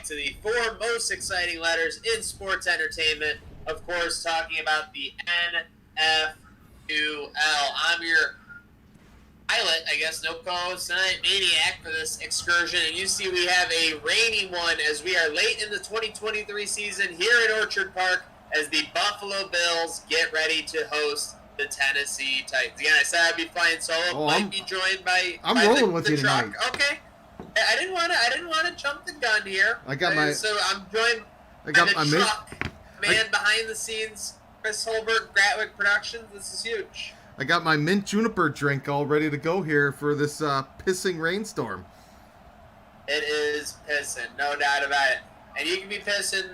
back to the four most exciting letters in sports entertainment. Of course, talking about the NFQL. I'm your pilot, I guess, no co-host tonight, Maniac, for this excursion. And you see we have a rainy one as we are late in the 2023 season here at Orchard Park as the Buffalo Bills get ready to host the Tennessee Titans. Again, I said I'd be flying solo. Might be joined by rolling with you truck. tonight. Okay. I didn't want to jump the gun here. So I'm joined by the truck man behind the scenes, Chris Holbert, Gratwick Productions. This is huge. I got my mint juniper drink all ready to go here for this pissing rainstorm. It is pissing, no doubt about it. And you can be pissing,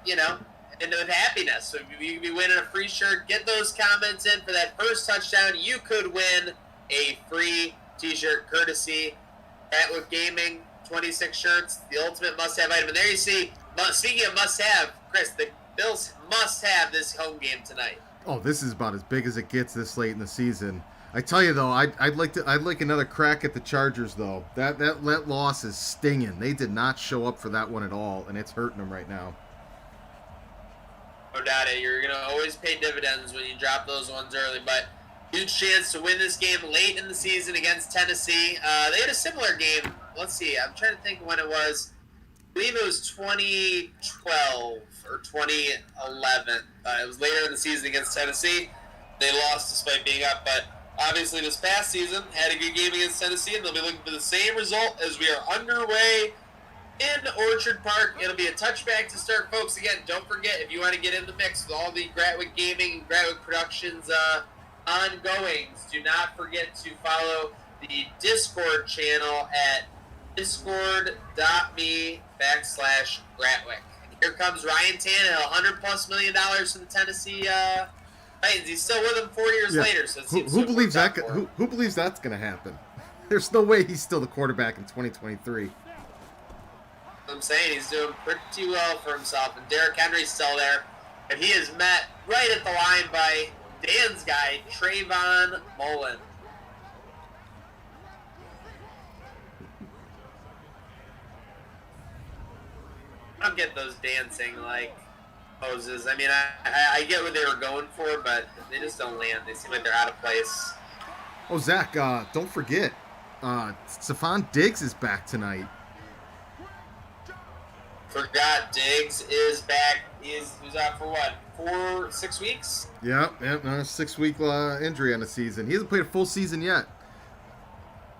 with happiness. So you can be winning a free shirt. Get those comments in for that first touchdown. You could win a free t-shirt courtesy Gratwick Gaming, 26 shirts, the ultimate must-have item. And there you see, speaking of must-have, Chris, the Bills must have this home game tonight. Oh, this is about as big as it gets this late in the season. I tell you though, I'd like another crack at the Chargers though. That loss is stinging. They did not show up for that one at all, and it's hurting them right now. No doubt it. You're gonna always pay dividends when you drop those ones early, but huge chance to win this game late in the season against Tennessee. They had a similar game. Let's see. I'm trying to think when it was. I believe it was 2012 or 2011. It was later in the season against Tennessee. They lost despite being up, but obviously this past season had a good game against Tennessee, and they'll be looking for the same result as we are underway in Orchard Park. It'll be a touchback to start, folks. Again, don't forget, if you want to get in the mix with all the Gratwick Gaming and Gratwick Productions ongoings, do not forget to follow the Discord channel at discord.me/Gratwick. Here comes Ryan Tannehill, $100+ million for the Tennessee Titans. He's still with them 4 years later. So it seems who believes that? Who believes that's going to happen? There's no way he's still the quarterback in 2023. I'm saying he's doing pretty well for himself, and Derrick Henry's still there, and he is met right at the line by Dan's guy, Trayvon Mullen. I don't get those dancing like poses. I mean, I get what they were going for, but they just don't land. They seem like they're out of place. Oh, Zach, don't forget, Stefon Diggs is back tonight. Forgot Diggs is back. He's out for what? 6 weeks? Yeah, a 6-week injury on the season. He hasn't played a full season yet.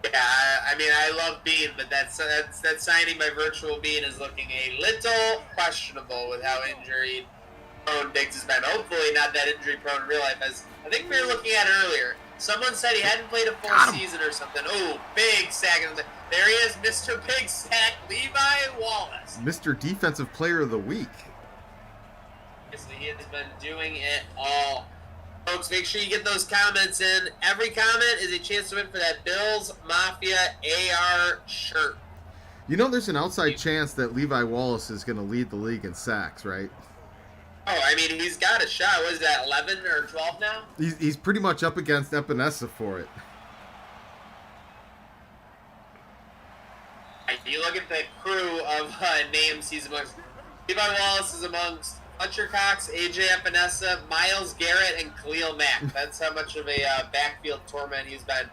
Yeah, I mean, I love Bean, but that signing by Virtual Bean is looking a little questionable with how injury-prone Diggs has been. Hopefully not that injury-prone in real life, as I think we were looking at earlier. Someone said he hadn't played a full season or something. Oh, big sack. There he is, Mr. Big Sack, Levi Wallace. Mr. Defensive Player of the Week. Obviously, he has been doing it all. Folks, make sure you get those comments in. Every comment is a chance to win for that Bills Mafia AR shirt. You know there's an outside chance that Levi Wallace is going to lead the league in sacks, right? Oh, I mean, he's got a shot. What is that, 11 or 12 now? He's pretty much up against Epinesa for it. You look at the crew of names he's amongst. Levi Wallace is amongst Fletcher Cox, AJ Epinesa, Myles Garrett, and Khalil Mack. That's how much of a backfield torment he's been.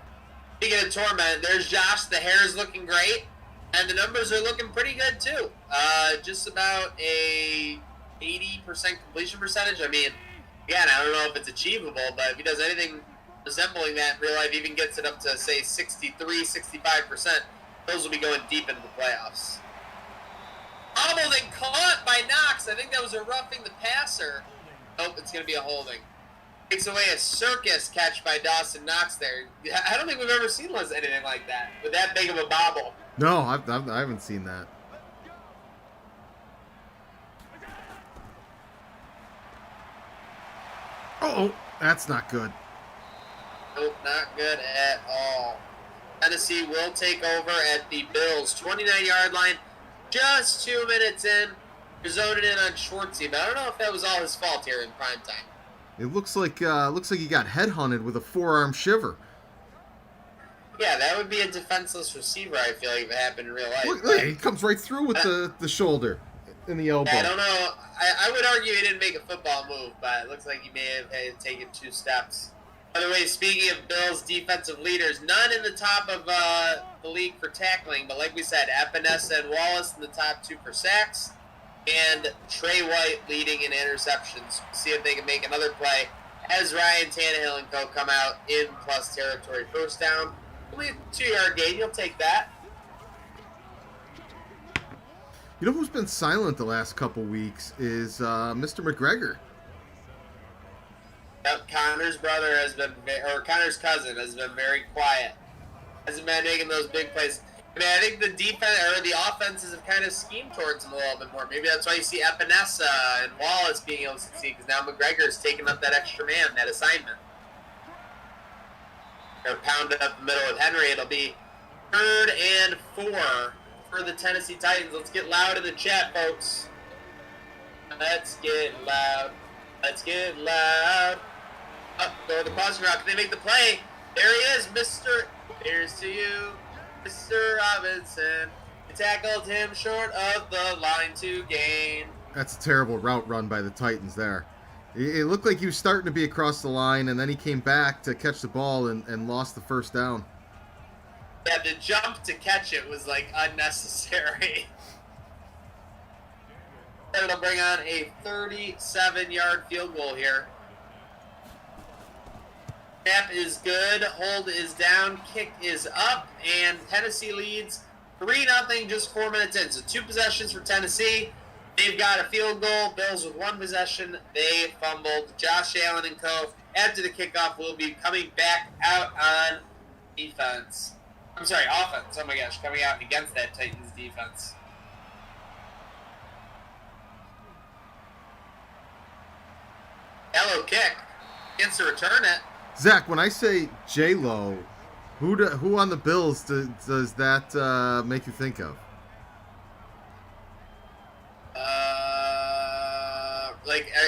Speaking of torment, there's Josh. The hair is looking great, and the numbers are looking pretty good too. Just about a 80% completion percentage. I mean, again, I don't know if it's achievable, but if he does anything resembling that in real life, even gets it up to, say, 63, 65%, those will be going deep into the playoffs. Almost and caught by Knox. I think that was a roughing the passer. Nope, it's going to be a holding. Takes away a circus catch by Dawson Knox there. I don't think we've ever seen anything like that, with that big of a bobble. No, I haven't seen that. Oh, that's not good. Nope, not good at all. Tennessee will take over at the Bills' 29-yard line. Just 2 minutes in. You're zoning in on Schwartzy, but I don't know if that was all his fault here in prime time. It looks like he got headhunted with a forearm shiver. Yeah, that would be a defenseless receiver, I feel like, if it happened in real life. Look, he comes right through with the shoulder and the elbow. I don't know. I would argue he didn't make a football move, but it looks like he may have taken 2 steps. By the way, speaking of Bills' defensive leaders, none in the top of the league for tackling, but like we said, Epinesa and Wallace in the top 2 for sacks, and Trey White leading in interceptions. See if they can make another play as Ryan Tannehill and co come out in plus territory. First down, only a 2-yard gain. You'll take that. You know who's been silent the last couple weeks is Mr. McGregor. Yep, Connor's brother has been, or Connor's cousin has been very quiet. Hasn't been making those big plays. I mean, I think the defense or the offenses have kind of schemed towards him a little bit more. Maybe that's why you see Epinesa and Wallace being able to succeed, because now McGregor's taking up that extra man, that assignment. They're pounding up the middle with Henry. It'll be 3rd and 4 for the Tennessee Titans. Let's get loud in the chat, folks. Let's get loud. Let's get loud. Up, go to the crossing route. Can they make the play? There he is, Mr. Here's to you, Mr. Robinson. You tackled him short of the line to gain. That's a terrible route run by the Titans there. It looked like he was starting to be across the line, and then he came back to catch the ball and lost the first down. Yeah, the jump to catch it was, like, unnecessary. It'll bring on a 37-yard field goal here. Snap is good, hold is down, kick is up, and Tennessee leads 3-0 just 4 minutes in. So 2 possessions for Tennessee. They've got a field goal. Bills with 1 possession. They fumbled. Josh Allen and co. after the kickoff will be coming back out on defense. I'm sorry, offense. Oh my gosh, coming out against that Titans defense. Hello kick. Gets to return it. Zach, when I say J-Lo, who on the Bills does that make you think of?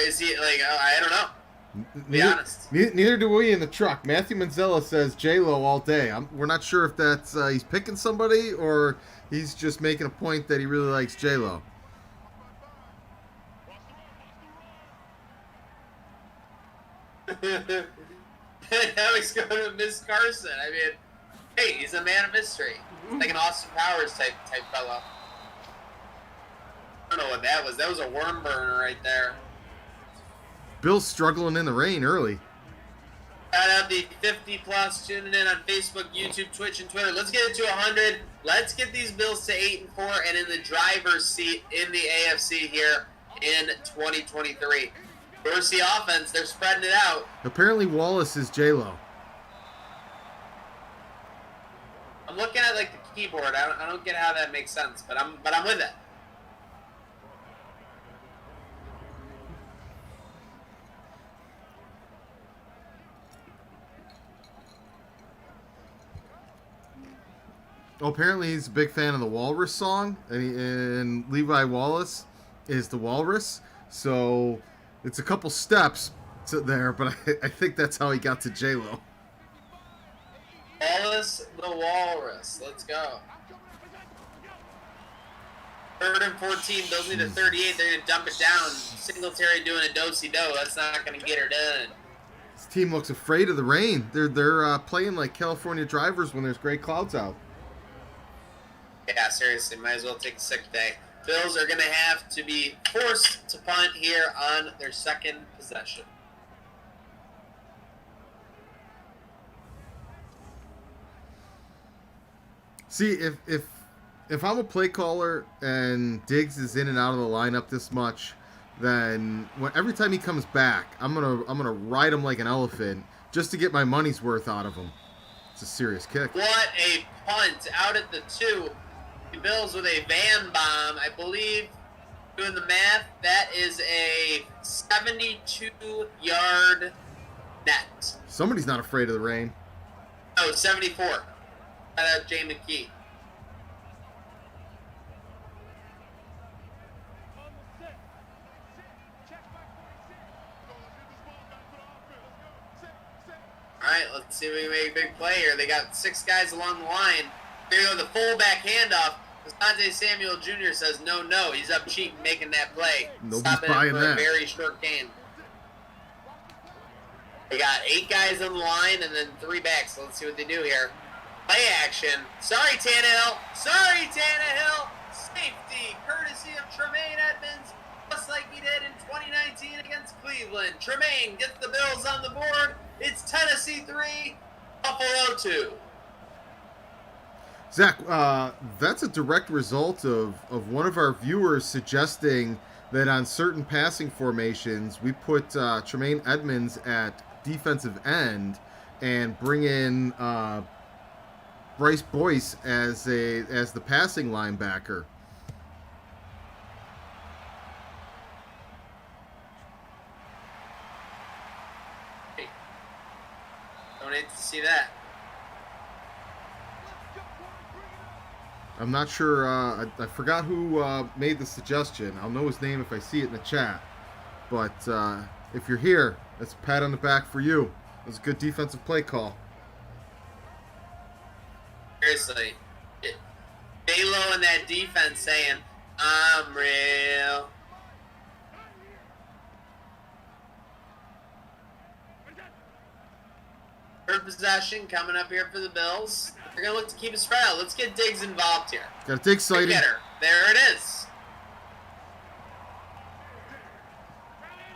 Is he like? I don't know. To be honest. Neither do we in the truck. Matthew Manzella says J-Lo all day. We're not sure if that's he's picking somebody or he's just making a point that he really likes J-Lo. Now he's going to Miss Carson. I mean, hey, he's a man of mystery. Like an Austin Powers type fellow. I don't know what that was. That was a worm burner right there. Bill's struggling in the rain early. Shout out the 50+ tuning in on Facebook, YouTube, Twitch, and Twitter. Let's get it to 100. Let's get these Bills to 8-4 and in the driver's seat in the AFC here in 2023. Dorsey offense, they're spreading it out. Apparently Wallace is J-Lo. I'm looking at like the keyboard. I don't get how that makes sense, but I'm with it. Oh, apparently he's a big fan of the Walrus song, and Levi Wallace is the Walrus. So it's a couple steps to there, but I think that's how he got to J-Lo. Wallace the Walrus. Let's go. 3rd and 14. Bills need a 38. They're going to dump it down. Singletary doing a do-si-do. That's not going to get her done. This team looks afraid of the rain. They're playing like California drivers when there's gray clouds out. Yeah, seriously. Might as well take a sick day. Bills are going to have to be forced to punt here on their second possession. See, if I'm a play caller and Diggs is in and out of the lineup this much, then every time he comes back, I'm gonna ride him like an elephant just to get my money's worth out of him. It's a serious kick. What a punt out at the 2. The Bills with a van bomb. I believe, doing the math, that is a 72-yard net. Somebody's not afraid of the rain. Oh, 74. Shout out Jay McKee. All right, let's see if we can make a big play here. They got 6 guys along the line. Here we go, the fullback handoff. Asante Samuel Jr. says no. He's up cheek making that play. Nobody's Stopping buying it for that. a very short gain. They got 8 guys on the line and then 3 backs. So let's see what they do here. Play action. Sorry, Tannehill. Safety, courtesy of Tremaine Edmonds, just like he did in 2019 against Cleveland. Tremaine gets the Bills on the board. It's Tennessee 3, Buffalo 2. Zach, that's a direct result of one of our viewers suggesting that on certain passing formations, we put Tremaine Edmonds at defensive end and bring in Bryce Boyce as the passing linebacker. Don't hate to see that. I'm not sure. I forgot who made the suggestion. I'll know his name if I see it in the chat. But if you're here, that's a pat on the back for you. It was a good defensive play call. Seriously. J-Lo and that defense saying, I'm real. Third possession coming up here for the Bills. They're going to look to keep it spread out. Let's get Diggs involved here. Got to dig sighting. Getter. There it is.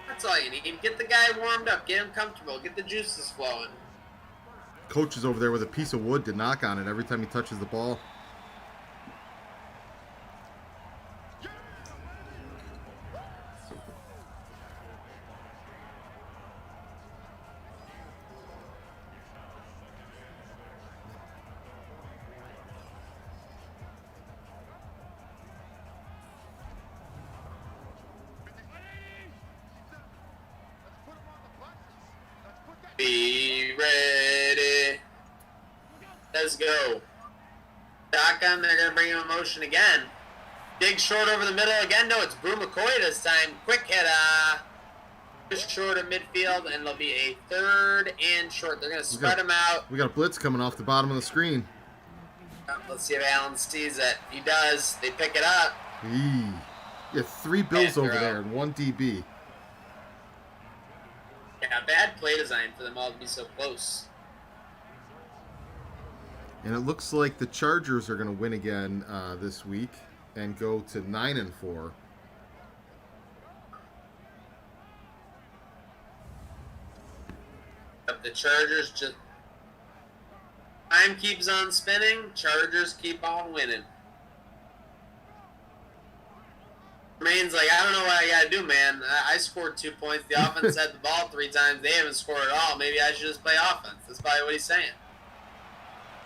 That's all you need. Get the guy warmed up. Get him comfortable. Get the juices flowing. Coach is over there with a piece of wood to knock on it every time he touches the ball. Be ready. Let's go. Shotgun, they're going to bring him in motion again. Dig short over the middle again. No, it's Brew McCoy this time. Quick hit. Just short of midfield, and there'll be a 3rd and short. They're going to spread them out. We got a blitz coming off the bottom of the screen. Let's see if Allen sees it. He does. They pick it up. Yeah, 3 Bills over there and 1 DB. Yeah, bad play design for them all to be so close. And it looks like the Chargers are going to win again this week and go to 9-4. But the Chargers just... Time keeps on spinning. Chargers keep on winning. Main's like, I don't know what I got to do, man. I scored 2 points. The offense had the ball 3 times. They haven't scored at all. Maybe I should just play offense. That's probably what he's saying.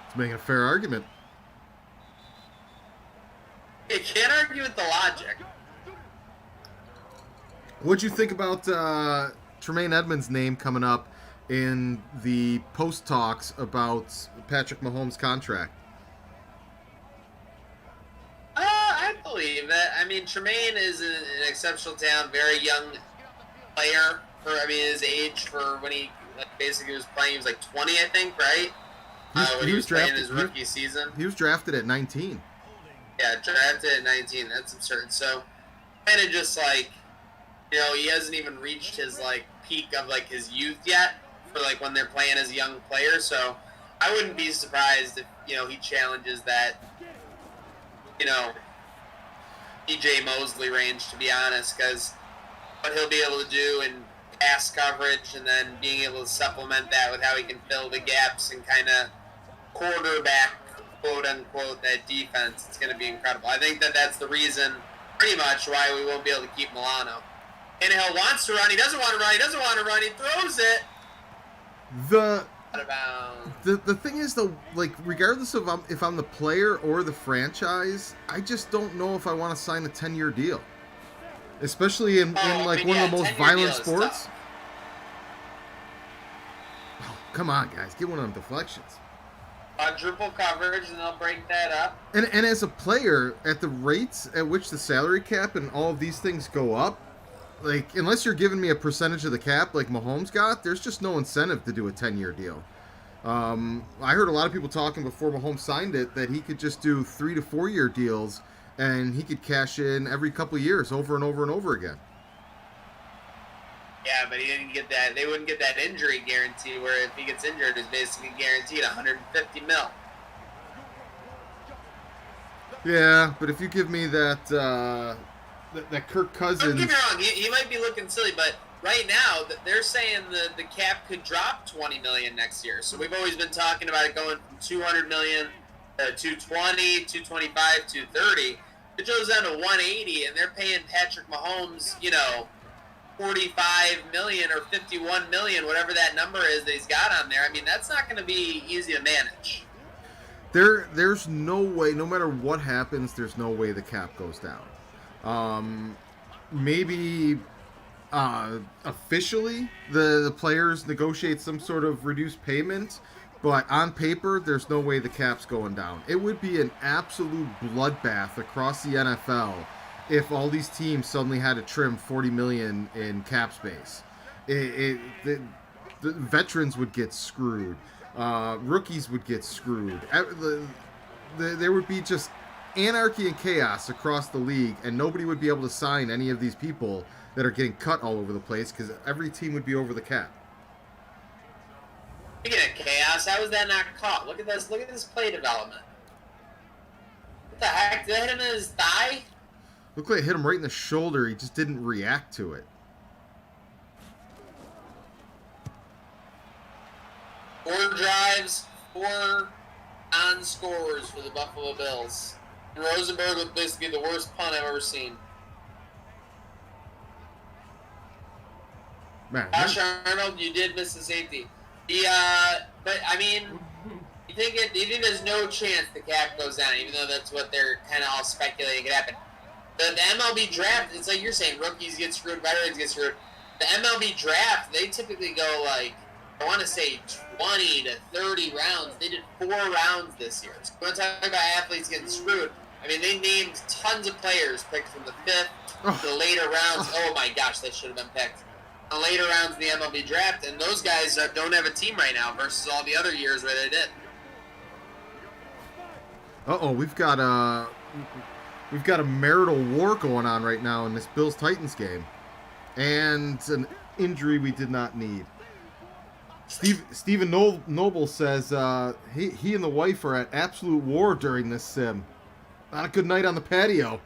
It's making a fair argument. You can't argue with the logic. What'd you think about Tremaine Edmonds' name coming up in the post talks about Patrick Mahomes' contract? I believe it. I mean, Tremaine is an exceptional talent, very young player for, his age for when he basically was playing. He was like 20, I think, right? When he was playing his rookie season. He was drafted at 19. Yeah, drafted at 19. That's absurd. So, kind of just like, he hasn't even reached his peak of his youth yet for when they're playing as a young player. So, I wouldn't be surprised if he challenges that. DJ Mosley range, to be honest, because what he'll be able to do in pass coverage and then being able to supplement that with how he can fill the gaps and kind of quarterback, quote-unquote, that defense, it's going to be incredible. I think that's the reason, pretty much, why we won't be able to keep Milano. Tannehill wants to run. He doesn't want to run. He doesn't want to run. He throws it. The thing is, though, regardless of if I'm the player or the franchise, I just don't know if I want to sign a 10-year deal, especially in one of the most violent sports. Oh, come on, guys, get one of them deflections. Quadruple coverage, and they'll break that up. And as a player, at the rates at which the salary cap and all of these things go up, unless you're giving me a percentage of the cap like Mahomes got, there's just no incentive to do a 10-year deal. I heard a lot of people talking before Mahomes signed it that he could just do 3 to 4 year deals and he could cash in every couple of years over and over and over again. Yeah, but he didn't get that. They wouldn't get that injury guarantee where if he gets injured, it's basically guaranteed 150 mil. Yeah, but if you give me that that Kirk Cousins, don't get me wrong, he might be looking silly, but right now they're saying the cap could drop 20 million next year. So we've always been talking about it going from 200 million to 220, 225, 230. It goes down to 180, and they're paying Patrick Mahomes, 45 million or 51 million, whatever that number is that he's got on there. I mean, that's not going to be easy to manage. There's no way, no matter what happens, there's no way the cap goes down. Maybe officially the players negotiate some sort of reduced payment, but on paper, there's no way the cap's going down. It would be an absolute bloodbath across the NFL if all these teams suddenly had to trim 40 million in cap space. The veterans would get screwed. Rookies would get screwed. There would be just anarchy and chaos across the league, and nobody would be able to sign any of these people that are getting cut all over the place because every team would be over the cap. Speaking of chaos, how was that not caught? Look at this play development. What the heck? Did that hit him in his thigh? Looked like it hit him right in the shoulder. He just didn't react to it. 4 drives, 4 non-scorers for the Buffalo Bills. And Rosenberg with basically the worst punt I've ever seen. Man, Josh Arnold, you did miss the safety. But I mean, you think there's no chance the cap goes down, even though that's what they're kind of all speculating could happen. The MLB draft, it's like you're saying, rookies get screwed, veterans get screwed. The MLB draft, they typically go like, I want to say 20 to 30 rounds. They did 4 rounds this year. So when I talk about athletes getting screwed, I mean, they named tons of players picked from the 5th to the later rounds. Oh my gosh, they should have been picked. The later rounds in the MLB draft, and those guys don't have a team right now versus all the other years where they did. We've got a marital war going on right now in this Bills-Titans game. And an injury we did not need. Stephen Noble says he and the wife are at absolute war during this sim. Not a good night on the patio.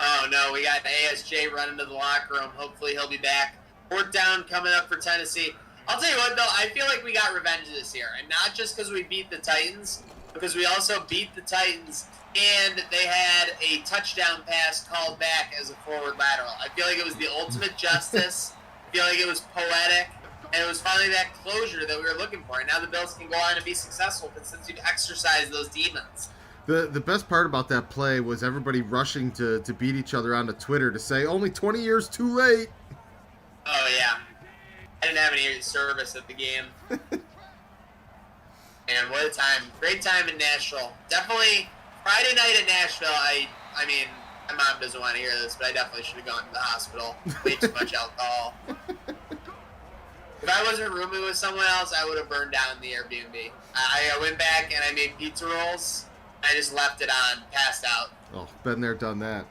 Oh, no, we got ASJ running to the locker room. Hopefully he'll be back. 4th down coming up for Tennessee. I'll tell you what, though, I feel like we got revenge this year. And not just because we beat the Titans, because we also beat the Titans and they had a touchdown pass called back as a forward lateral. I feel like it was the ultimate justice. I feel like it was poetic. And it was finally that closure that we were looking for. And now the Bills can go on and be successful since you've exercised those demons. The best part about that play was everybody rushing to beat each other onto Twitter to say, only 20 years too late. Oh, yeah. I didn't have any service at the game. And what a time. Great time in Nashville. Definitely Friday night in Nashville. I mean, my mom doesn't want to hear this, but I definitely should have gone to the hospital. Way too much alcohol. If I wasn't rooming with someone else, I would have burned down the Airbnb. I went back and I made pizza rolls. I just left it on, passed out. Oh, been there, done that.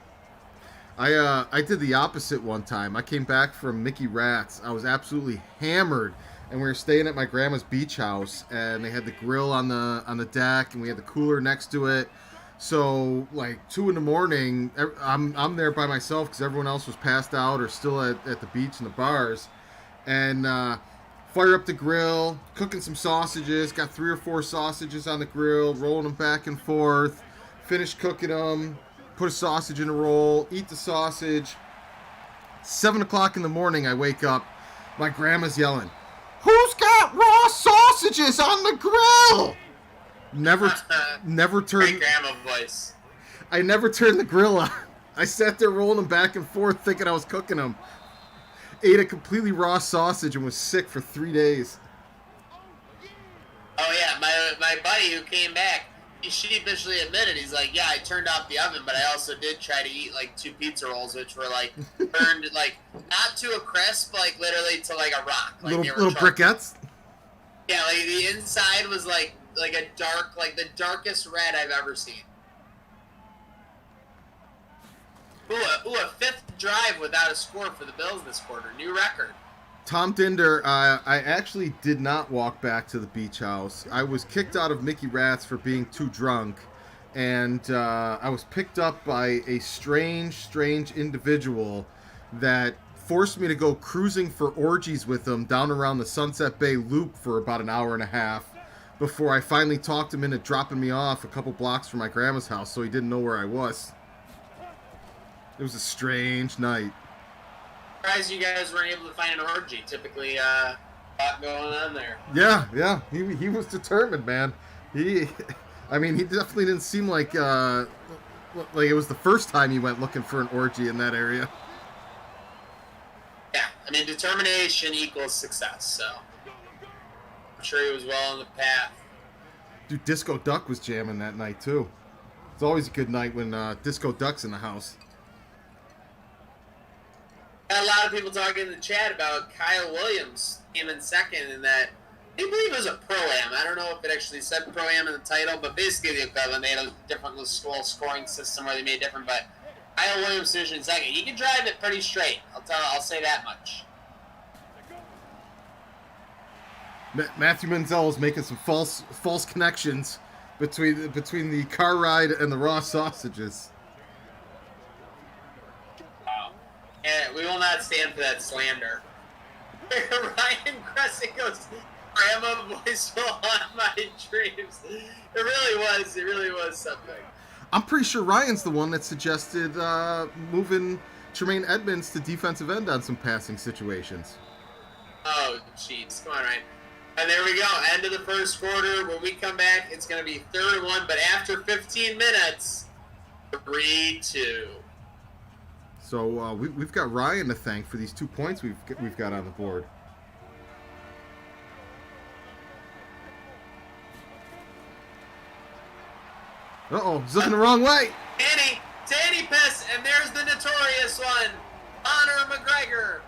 I did the opposite one time. I came back from Mickey Rat's. I was absolutely hammered, and we were staying at my grandma's beach house, and they had the grill on the deck, and we had the cooler next to it. So, like 2 a.m, I'm there by myself because everyone else was passed out or still at the beach and the bars, and fire up the grill, cooking some sausages. Got 3 or 4 sausages on the grill, rolling them back and forth. Finished cooking them. Put a sausage in a roll, eat the sausage. 7 o'clock in the morning, I wake up. My grandma's yelling, "Who's got raw sausages on the grill?" Never turned. Great grandma voice. I never turned the grill on. I sat there rolling them back and forth, thinking I was cooking them. Ate a completely raw sausage and was sick for 3 days. Oh yeah, my buddy who came back, he sheepishly admitted, he's like, yeah, I turned off the oven, but I also did try to eat like 2 pizza rolls, which were like burned, like not to a crisp, like literally to like a rock. Like little briquettes? Yeah, like the inside was like a dark, like the darkest red I've ever seen. A fifth drive without a score for the Bills this quarter. New record. Tom Dinder, I actually did not walk back to the beach house. I was kicked out of Mickey Rat's for being too drunk, and I was picked up by a strange individual that forced me to go cruising for orgies with him down around the Sunset Bay Loop for about an hour and a half before I finally talked him into dropping me off a couple blocks from my grandma's house so he didn't know where I was. It was a strange night. Surprised you guys weren't able to find an orgy. Typically, a lot going on there. Yeah. He was determined, man. He definitely didn't seem like it was the first time he went looking for an orgy in that area. Yeah, I mean, determination equals success, so I'm sure he was well on the path. Dude, Disco Duck was jamming that night, too. It's always a good night when Disco Duck's in the house. Got a lot of people talking in the chat about Kyle Williams came in second in that. I believe it was a Pro-Am. I don't know if it actually said Pro-Am in the title, but basically the equivalent. They had a different little scoring system where they made it different, but Kyle Williams finished in second. He can drive it pretty straight. I'll say that much. Matthew Menzel is making some false connections between the car ride and the raw sausages. Wow. Yeah, we will not stand for that slander. Ryan Crescent goes, Grandma voice will haunt my dreams. It really was something. I'm pretty sure Ryan's the one that suggested moving Tremaine Edmonds to defensive end on some passing situations. Oh, jeez. Come on, Ryan. And there we go. End of the first quarter. When we come back, it's going to be 3rd and 1, but after 15 minutes, 3-2. So we've got Ryan to thank for these 2 points we've got on the board. Uh-oh, he's looking the wrong way. Danny Piss, and there's the notorious one, Conor McGregor.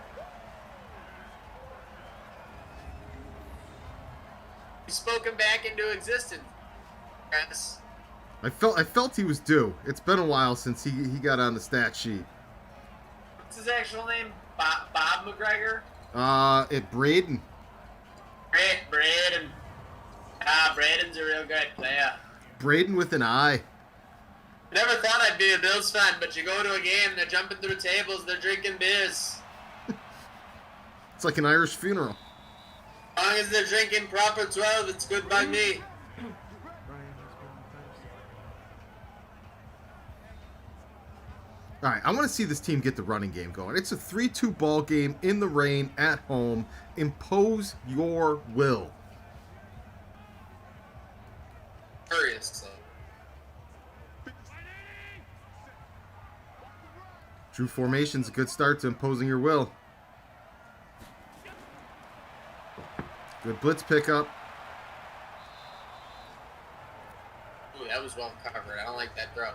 He's spoken back into existence. Yes. I felt he was due. It's been a while since he got on the stat sheet. What's his actual name? Bob McGregor? Braden. Braden. Braden's a real good player. Braden with an I. Never thought I'd be a Bills fan, but you go to a game, they're jumping through tables, they're drinking beers. It's like an Irish funeral. As long as they're drinking proper 12, it's good by me. All right, I want to see this team get the running game going. It's a 3-2 ball game in the rain at home. Impose your will. Seriously. True formation's a good start to imposing your will. Good blitz pickup. Ooh, that was well covered. I don't like that throw.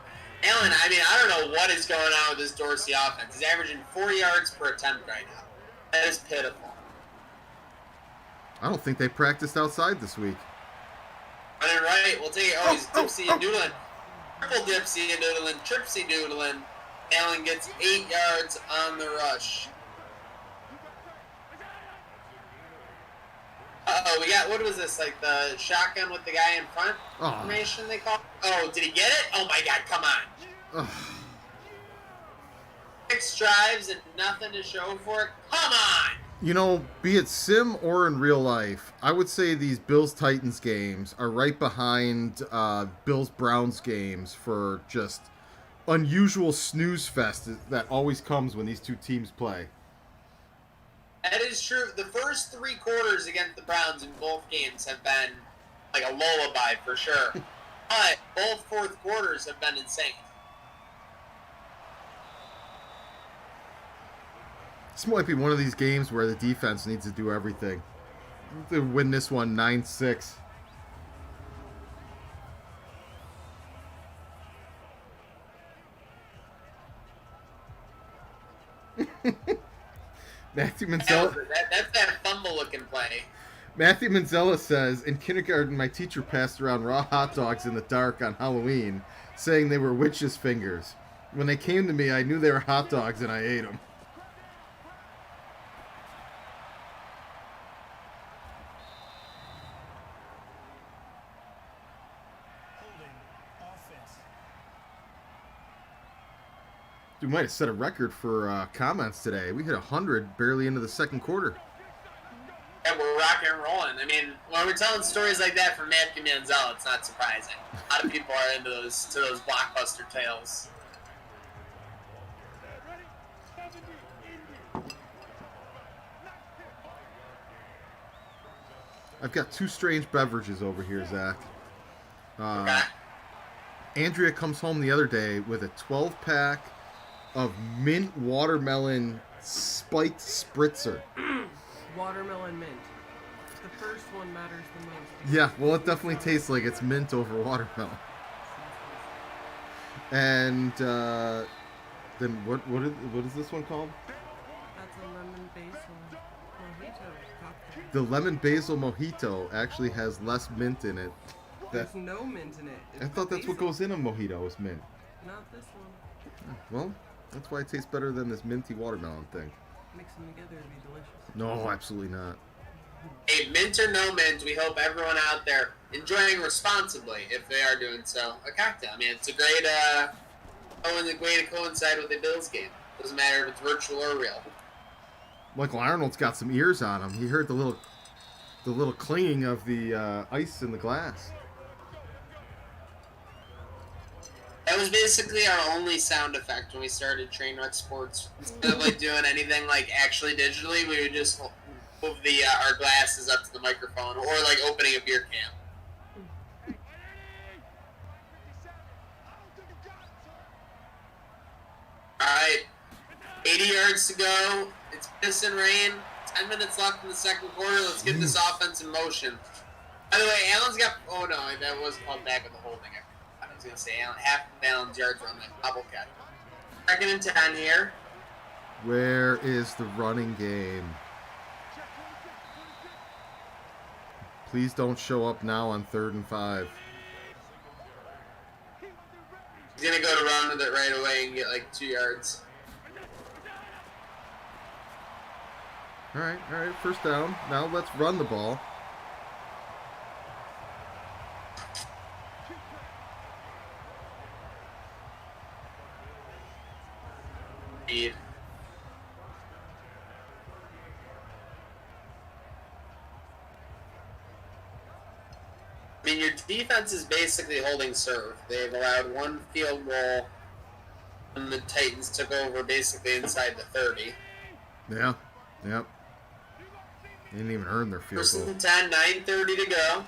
Allen, I mean, I don't know what is going on with this Dorsey offense. He's averaging 4 yards per attempt right now. That is pitiful. I don't think they practiced outside this week. Running right, we'll take it. Oh, he's dipsy and doodling. Triple dipsy and doodling, tripsy doodling. Allen gets 8 yards on the rush. Uh-oh, we got, what was this, like the shotgun with the guy in front formation they call it? Oh, did he get it? Oh my god, come on. 6 drives and nothing to show for it? Come on! You know, be it sim or in real life, I would say these Bills-Titans games are right behind Bills-Browns games for just unusual snooze fest that always comes when these two teams play. That is true. The first 3 quarters against the Browns in both games have been like a lullaby for sure. But both fourth quarters have been insane. This might be one of these games where the defense needs to do everything. They win this one 9-6. Matthew Menzel. That's that fumble-looking play. Matthew Manzella says, in kindergarten, my teacher passed around raw hot dogs in the dark on Halloween, saying they were witches' fingers. When they came to me, I knew they were hot dogs and I ate them. We might have set a record for comments today. We hit 100 barely into the second quarter. Yeah, we're rocking and rolling. I mean, when we're telling stories like that from Matthew Manziel, it's not surprising. A lot of people are into those blockbuster tales. I've got two strange beverages over here, Zach. Okay. Andrea comes home the other day with a 12-pack of mint watermelon spiked spritzer. Watermelon mint. The first one matters the most. Yeah, well, it definitely tastes like it's mint over watermelon. And then what is this one called? That's a lemon basil mojito cocktail. The lemon basil mojito actually has less mint in it. There's no mint in it. I thought that's what goes in a mojito is mint. Not this one. Well, that's why it tastes better than this minty watermelon thing. Mix them together, it'd be delicious. No, absolutely not. Hey, mint or no mint, we hope everyone out there enjoying responsibly, if they are doing so, a cocktail. I mean, it's a great way to coincide with the Bills game. Doesn't matter if it's virtual or real. Michael Arnold's got some ears on him. He heard the little clinging of the ice in the glass. That was basically our only sound effect when we started Trainwreck Sports. Instead of like doing anything like actually digitally, we would just move the our glasses up to the microphone, or like opening a beer can. All right, 80 yards to go. It's pissing rain. 10 minutes left in the second quarter. Let's get this offense in motion. By the way, Allen's got. Oh no, that was called back with the holding. I was gonna say Allen, half of Allen's yards on that bobble catch. Second and 10 here. Where is the running game? Please don't show up now on 3rd and 5. He's gonna go to run with it right away and get like 2 yards. All right, first down. Now let's run the ball. Speed. I mean, your defense is basically holding serve. They've allowed one field goal, and the Titans took over basically inside the 30. Yeah, yep. They didn't even earn their field First goal. and 10, 9:30 to go.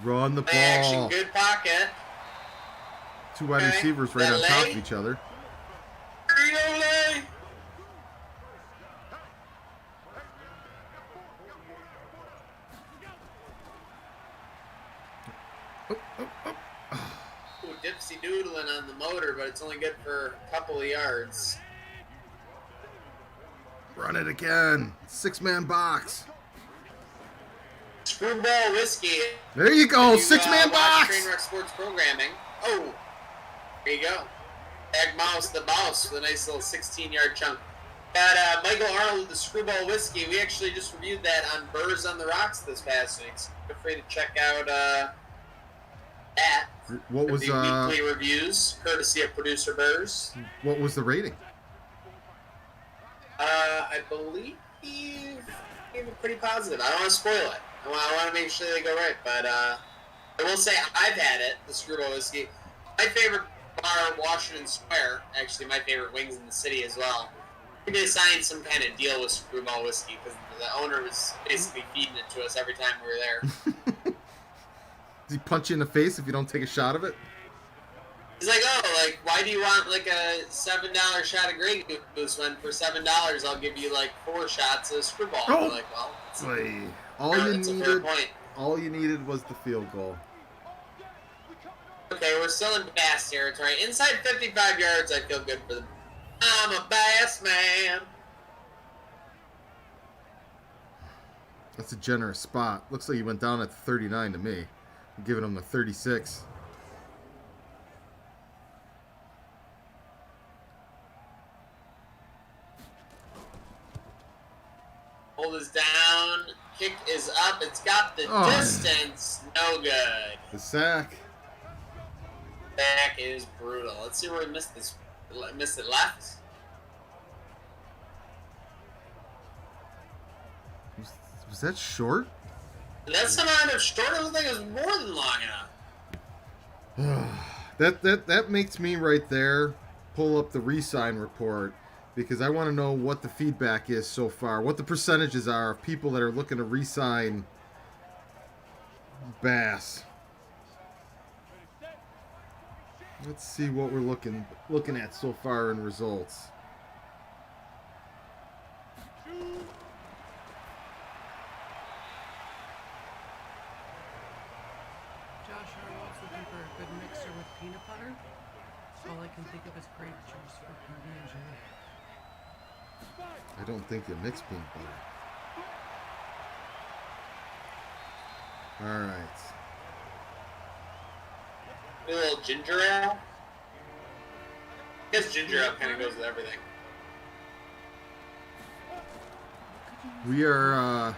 Run the Play action, ball. good pocket. Two wide Okay. receivers right on That top leg. of each other. Frito-Lay. Ooh, dipsy doodling on the motor, but it's only good for a couple of yards. Run it again. 6-man box. Screwball whiskey. There you go. You, 6-man watch box. Trainwreck Sports Programming. Oh, there you go. Bag Mouse the Mouse with a nice little 16-yard chunk. Got Michael Arnold with the Screwball whiskey. We actually just reviewed that on Burrs on the Rocks this past week. So feel free to check out that. What was the weekly reviews, courtesy of producer Burrs. what was the rating? I believe he gave it pretty positive. I don't want to spoil it. I want to make sure they go right. But I will say I've had it, the Screwball whiskey. My favorite bar, Washington Square. Actually, my favorite wings in the city as well. We signed some kind of deal with Screwball whiskey because the owner was basically feeding it to us every time we were there. Does he punch you in the face if you don't take a shot of it? He's like, oh, like, why do you want like a $7 shot of Grey Goose when for $7 I'll give you like 4 shots of Screwball? Oh. We're like, well, All that's a fair point. all you needed was the field goal. Okay, we're still in Bass territory. Inside 55 yards, I feel good for them. I'm a Bass man. That's a generous spot. Looks like he went down at 39 to me. I'm giving him the 36. Hold is down. Kick is up. It's got the distance. No good. The sack. Back is brutal. Let's see where we missed this. Missed it left. Was that short? That's some kind of short. I don't think it was more than long enough. that makes me right there pull up the re-sign report because I want to know what the feedback is so far, what the percentages are of people that are looking to re-sign Bass. Let's see what we're looking at so far in results. Josh Hartwell's looking for a good mixer with peanut butter. All I can think of is grape juice for PB&J. I don't think you mix peanut butter. All right. A little ginger ale. I guess ginger ale kind of goes with everything. We are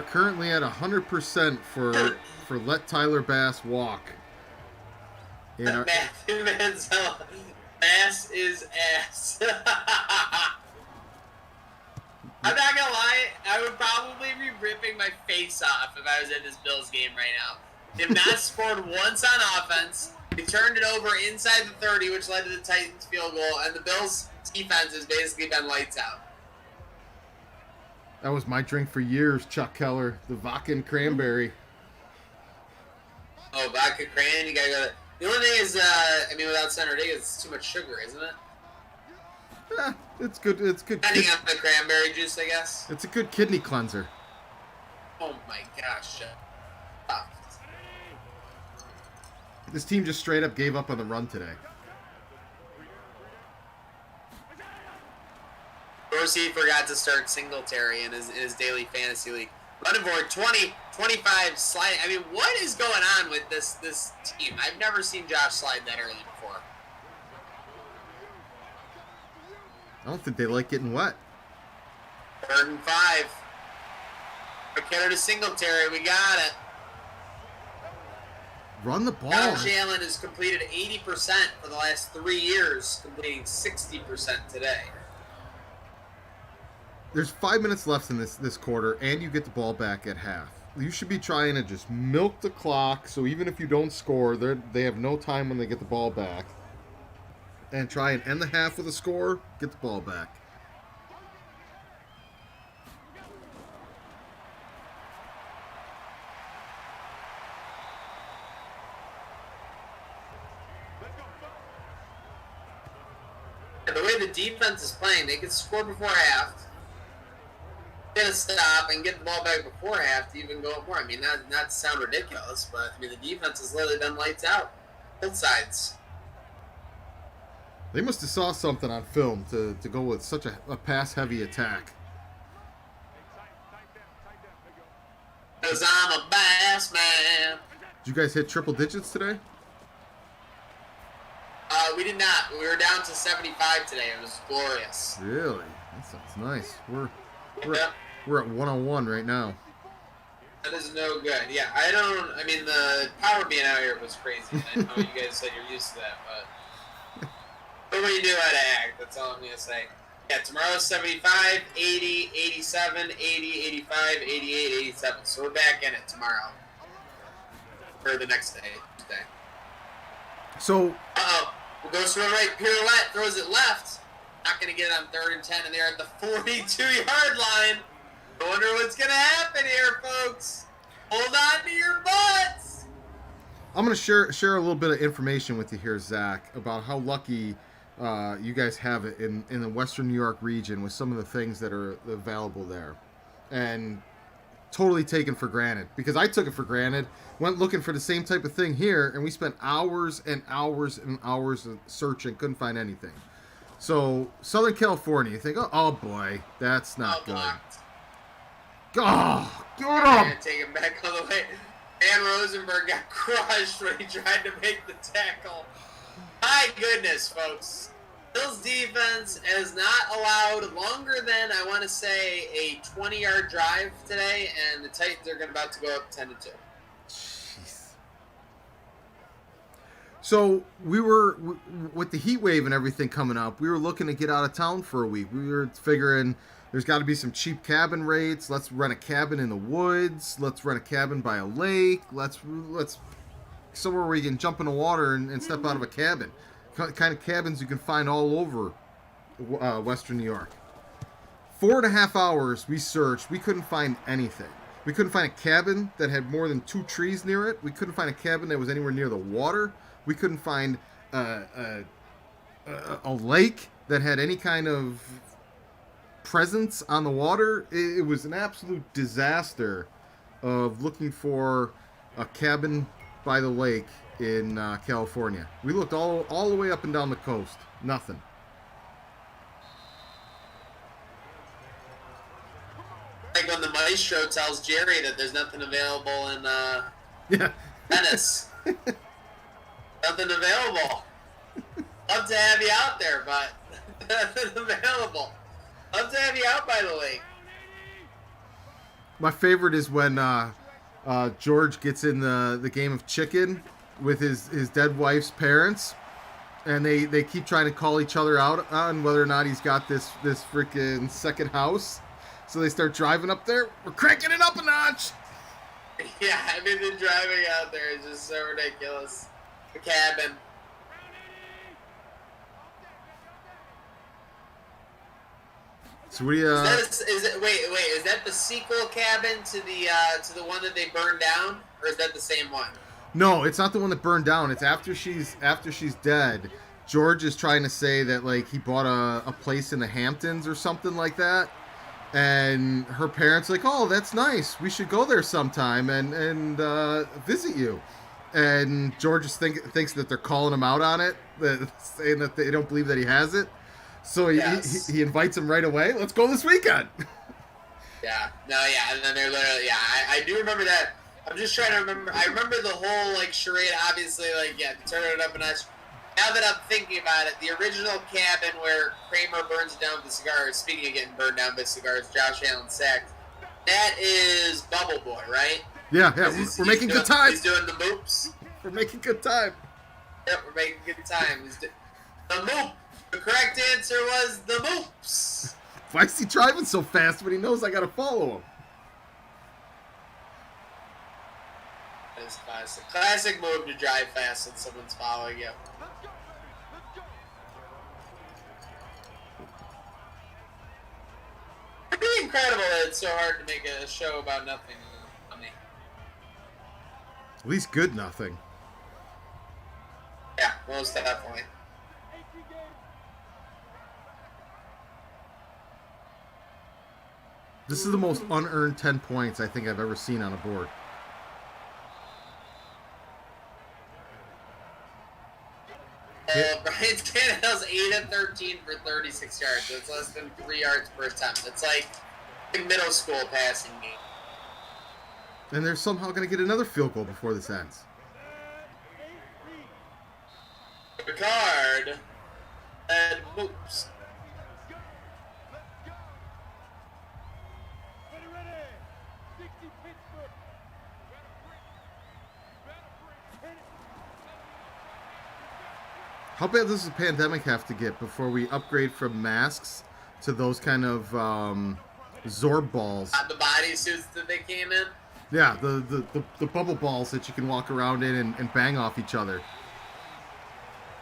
currently at 100% for let Tyler Bass walk. In our, Matthew Manziel. Bass is ass. I'm not gonna lie, I would probably be ripping my face off if I was in this Bills game right now. They've not scored once on offense. They turned it over inside the 30, which led to the Titans field goal, and the Bills' defense has basically been lights out. that was my drink for years, Chuck Keller, the vodka and cranberry. Oh, vodka cran, you gotta go. The only thing is, without Center Dig, it's too much sugar, isn't it? It's good. It's good. Depending on the cranberry juice, I guess. It's a good kidney cleanser. Oh my gosh. This team just straight up gave up on the run today. Dorsey forgot to start Singletary in his daily fantasy league. Running for 20, 25, slide. I mean, what is going on with this team? I've never seen Josh slide that early before. I don't think they like getting wet. 3rd and 5. McKinnon to Singletary. We got it. Run the ball. Josh Allen has completed 80% for the last 3 years, completing 60% today. There's 5 minutes left in this quarter, and you get the ball back at half. You should be trying to just milk the clock, so even if you don't score, they have no time when they get the ball back. And try and end the half with a score, get the ball back. And the way the defense is playing, they could score before half, get a stop, and get the ball back before half to even go up more. I mean, not to sound ridiculous, but I mean, the defense has literally been lights out. Both sides. They must have saw something on film to go with such a pass-heavy attack. Because I'm a Bass man. Did you guys hit triple digits today? We did not. We were down to 75 today. It was glorious. Really? That sounds nice. We're Yep. at 101 right now. That is no good. Yeah, I mean, the power being out here was crazy. I know you guys said you're used to that, but what you do how to act, that's all I'm going to say. Yeah, tomorrow's 75, 80, 87, 80, 85, 88, 87. So we're back in it tomorrow. Or the next day. Today. So, Uh-oh. Goes to the right, pirouette, throws it left. Not going to get it on 3rd and 10, and they're at the 42-yard line. I wonder what's going to happen here, folks. Hold on to your butts. I'm going to share a little bit of information with you here, Zach, about how lucky you guys have it in the Western New York region with some of the things that are available there. And totally taken for granted, because I took it for granted, went looking for the same type of thing here, and we spent hours and hours and hours of searching, couldn't find anything. So, Southern California, you think, oh boy, that's not good. Blocked. Oh, get I'm him! gonna take him back all the way. Dan Rosenberg got crushed when he tried to make the tackle. My goodness, folks. Bills defense has not allowed longer than, I want to say, a 20-yard drive today, and the Titans are about to go up 10-2. Jeez. So we were with the heat wave and everything coming up. We were looking to get out of town for a week. We were figuring there's got to be some cheap cabin rates. Let's rent a cabin in the woods. Let's rent a cabin by a lake. Let's somewhere where you can jump in the water and step out of a cabin. Kind of cabins you can find all over Western New York. 4.5 hours we searched. We couldn't find anything. We couldn't find a cabin that had more than 2 trees near it. We couldn't find a cabin that was anywhere near the water. We couldn't find a lake that had any kind of presence on the water. It was an absolute disaster of looking for a cabin by the lake in California. We looked all the way up and down the coast. Nothing. Like when the maestro tells Jerry that there's nothing available in Yeah. Venice. Nothing available. Love to have you out there, but nothing available. Love to have you out by the lake. My favorite is when George gets in the game of chicken with his dead wife's parents, and they keep trying to call each other out on whether or not he's got this freaking second house. So they start driving up there. We're cranking it up a notch. Yeah, I mean the driving out there is just so ridiculous. The cabin. So what do you? Is that the sequel cabin to the one that they burned down, or is that the same one? No, it's not the one that burned down. It's after she's dead. George is trying to say that like he bought a place in the Hamptons or something like that, and her parents are like, oh, that's nice. We should go there sometime and visit you. And George thinks that they're calling him out on it, saying that they don't believe that he has it. So he invites him right away. Let's go this weekend. Yeah. No, yeah. And then they're literally, yeah, I do remember that. I'm just trying to remember. I remember the whole, like, charade, obviously, like, yeah, turn it up a notch. Now that I'm thinking about it, the original cabin where Kramer burns down with the cigars, speaking of getting burned down by cigars, Josh Allen sacked, that is Bubble Boy, right? Yeah, we're making good time. He's doing the moops. We're making good time. Yep, we're making good time. The moop. The correct answer was the moops. Why is he driving so fast when he knows I gotta follow him? That is classic. Classic move to drive fast when someone's following you. It'd be incredible that it's so hard to make a show about nothing. At least good nothing. Yeah, most definitely. This is the most unearned 10 points I think I've ever seen on a board. Brian Tannehill's 8 of 13 for 36 yards. So it's less than 3 yards per attempt. It's like a middle school passing game. And they're somehow going to get another field goal before this ends. Picard and moops. How bad does the pandemic have to get before we upgrade from masks to those kind of Zorb balls? The bodysuits that they came in? Yeah, the bubble balls that you can walk around in and bang off each other.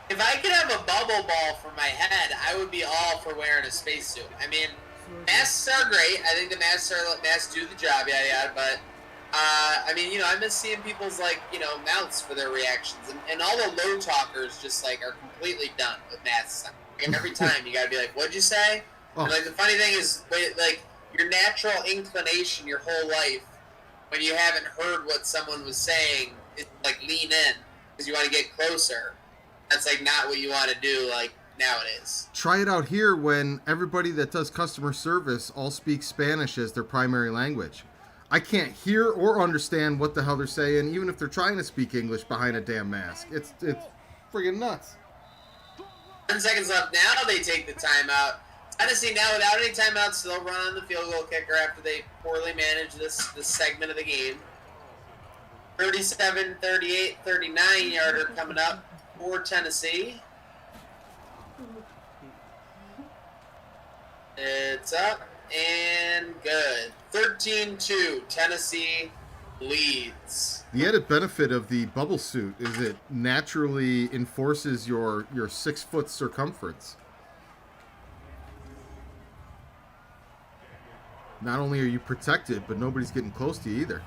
If I could have a bubble ball for my head, I would be all for wearing a spacesuit. I mean, masks are great. I think the masks do the job, yeah, but I mean, I miss seeing people's, like, mouths for their reactions. And all the low talkers just, like, are completely done with masks on. Like, every time you gotta be like, what'd you say? Oh. And, like, the funny thing is, like, your natural inclination your whole life, when you haven't heard what someone was saying, is, like, lean in, because you want to get closer. That's, like, not what you want to do. Like, nowadays. Try it out here when everybody that does customer service all speaks Spanish as their primary language. I can't hear or understand what the hell they're saying, even if they're trying to speak English behind a damn mask. It's friggin' nuts. 10 seconds left. Now they take the timeout. Tennessee now without any timeouts still run on the field goal kicker after they poorly manage this segment of the game. 37, 38, 39 yarder coming up for Tennessee. It's up and good. 13-2. Tennessee leads. The added benefit of the bubble suit is it naturally enforces your 6 foot circumference. Not only are you protected, but nobody's getting close to you either.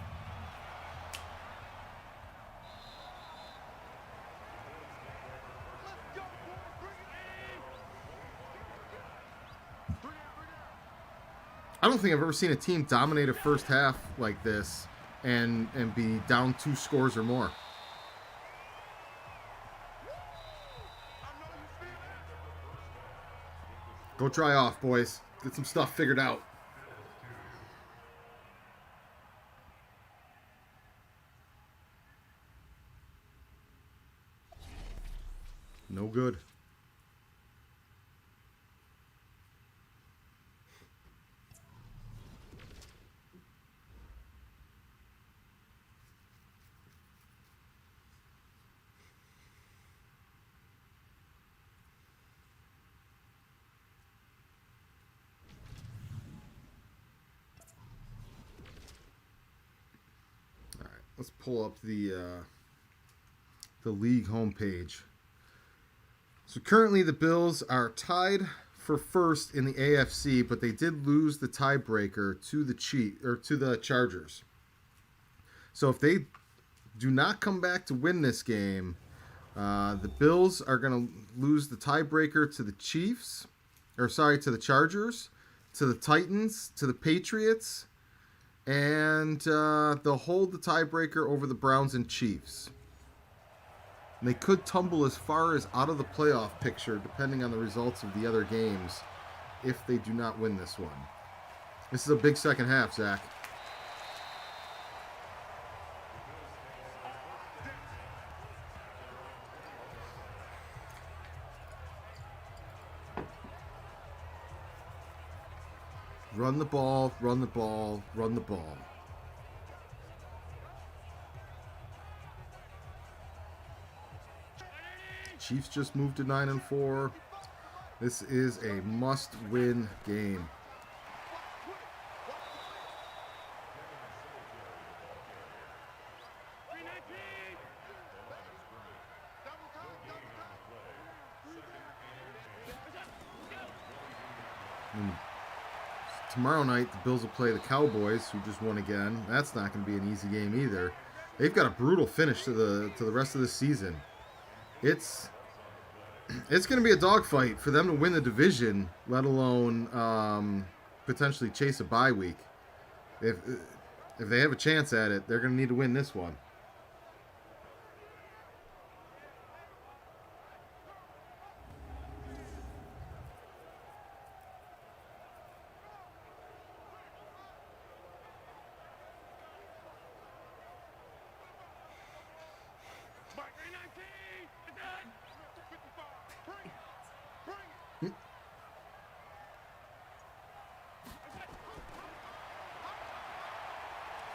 I don't think I've ever seen a team dominate a first half like this and be down 2 scores or more. Go dry off, boys. Get some stuff figured out. No good. All right, let's pull up the league homepage. So currently the Bills are tied for first in the AFC, but they did lose the tiebreaker to the Chargers. So if they do not come back to win this game, the Bills are going to lose the tiebreaker to the to the Chargers, to the Titans, to the Patriots, and they'll hold the tiebreaker over the Browns and Chiefs. And they could tumble as far as out of the playoff picture, depending on the results of the other games, if they do not win this one. This is a big second half, Zach. Run the ball, run the ball, run the ball. Chiefs just moved to 9-4. This is a must-win game. Tomorrow night, the Bills will play the Cowboys, who just won again. That's not going to be an easy game either. They've got a brutal finish to the rest of the season. It's going to be a dogfight for them to win the division, let alone potentially chase a bye week. If they have a chance at it, they're going to need to win this one.